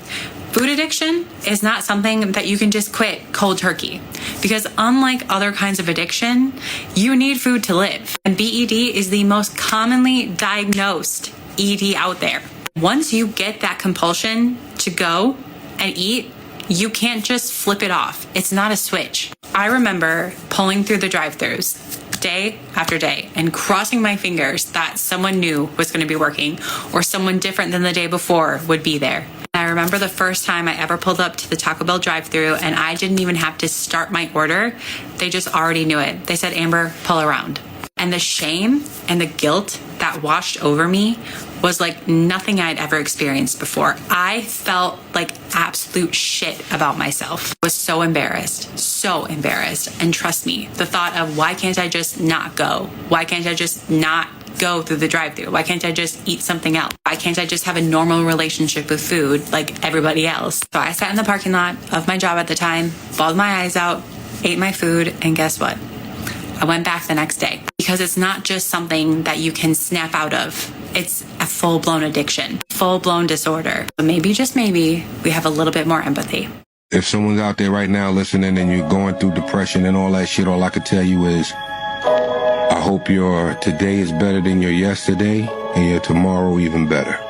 Food addiction is not something that you can just quit cold turkey, because unlike other kinds of addiction, you need food to live. And BED is the most commonly diagnosed ED out there. Once you get that compulsion to go and eat, you can't just flip it off. It's not a switch. I remember pulling through the drive-thrus day after day and crossing my fingers that someone new was going to be working, or someone different than the day before would be there. I remember the first time I ever pulled up to the Taco Bell drive-thru, and I didn't even have to start my order. They just already knew it. They said, Amber, pull around. And the shame and the guilt that washed over me was like nothing I'd ever experienced before. I felt like absolute shit about myself. I was so embarrassed. And trust me, the thought of why can't I just not go? Why can't I just not go through the drive-thru? Why can't I just eat something else? Why can't I just have a normal relationship with food like everybody else? So I sat in the parking lot of my job at the time, bawled my eyes out, ate my food, and guess what? I went back the next day because it's not just something that you can snap out of. It's a full-blown addiction, full-blown disorder. But maybe, just maybe, we have a little bit more empathy. If someone's out there right now listening and you're going through depression and all that shit, all I could tell you is I hope your today is better than your yesterday and your tomorrow even better.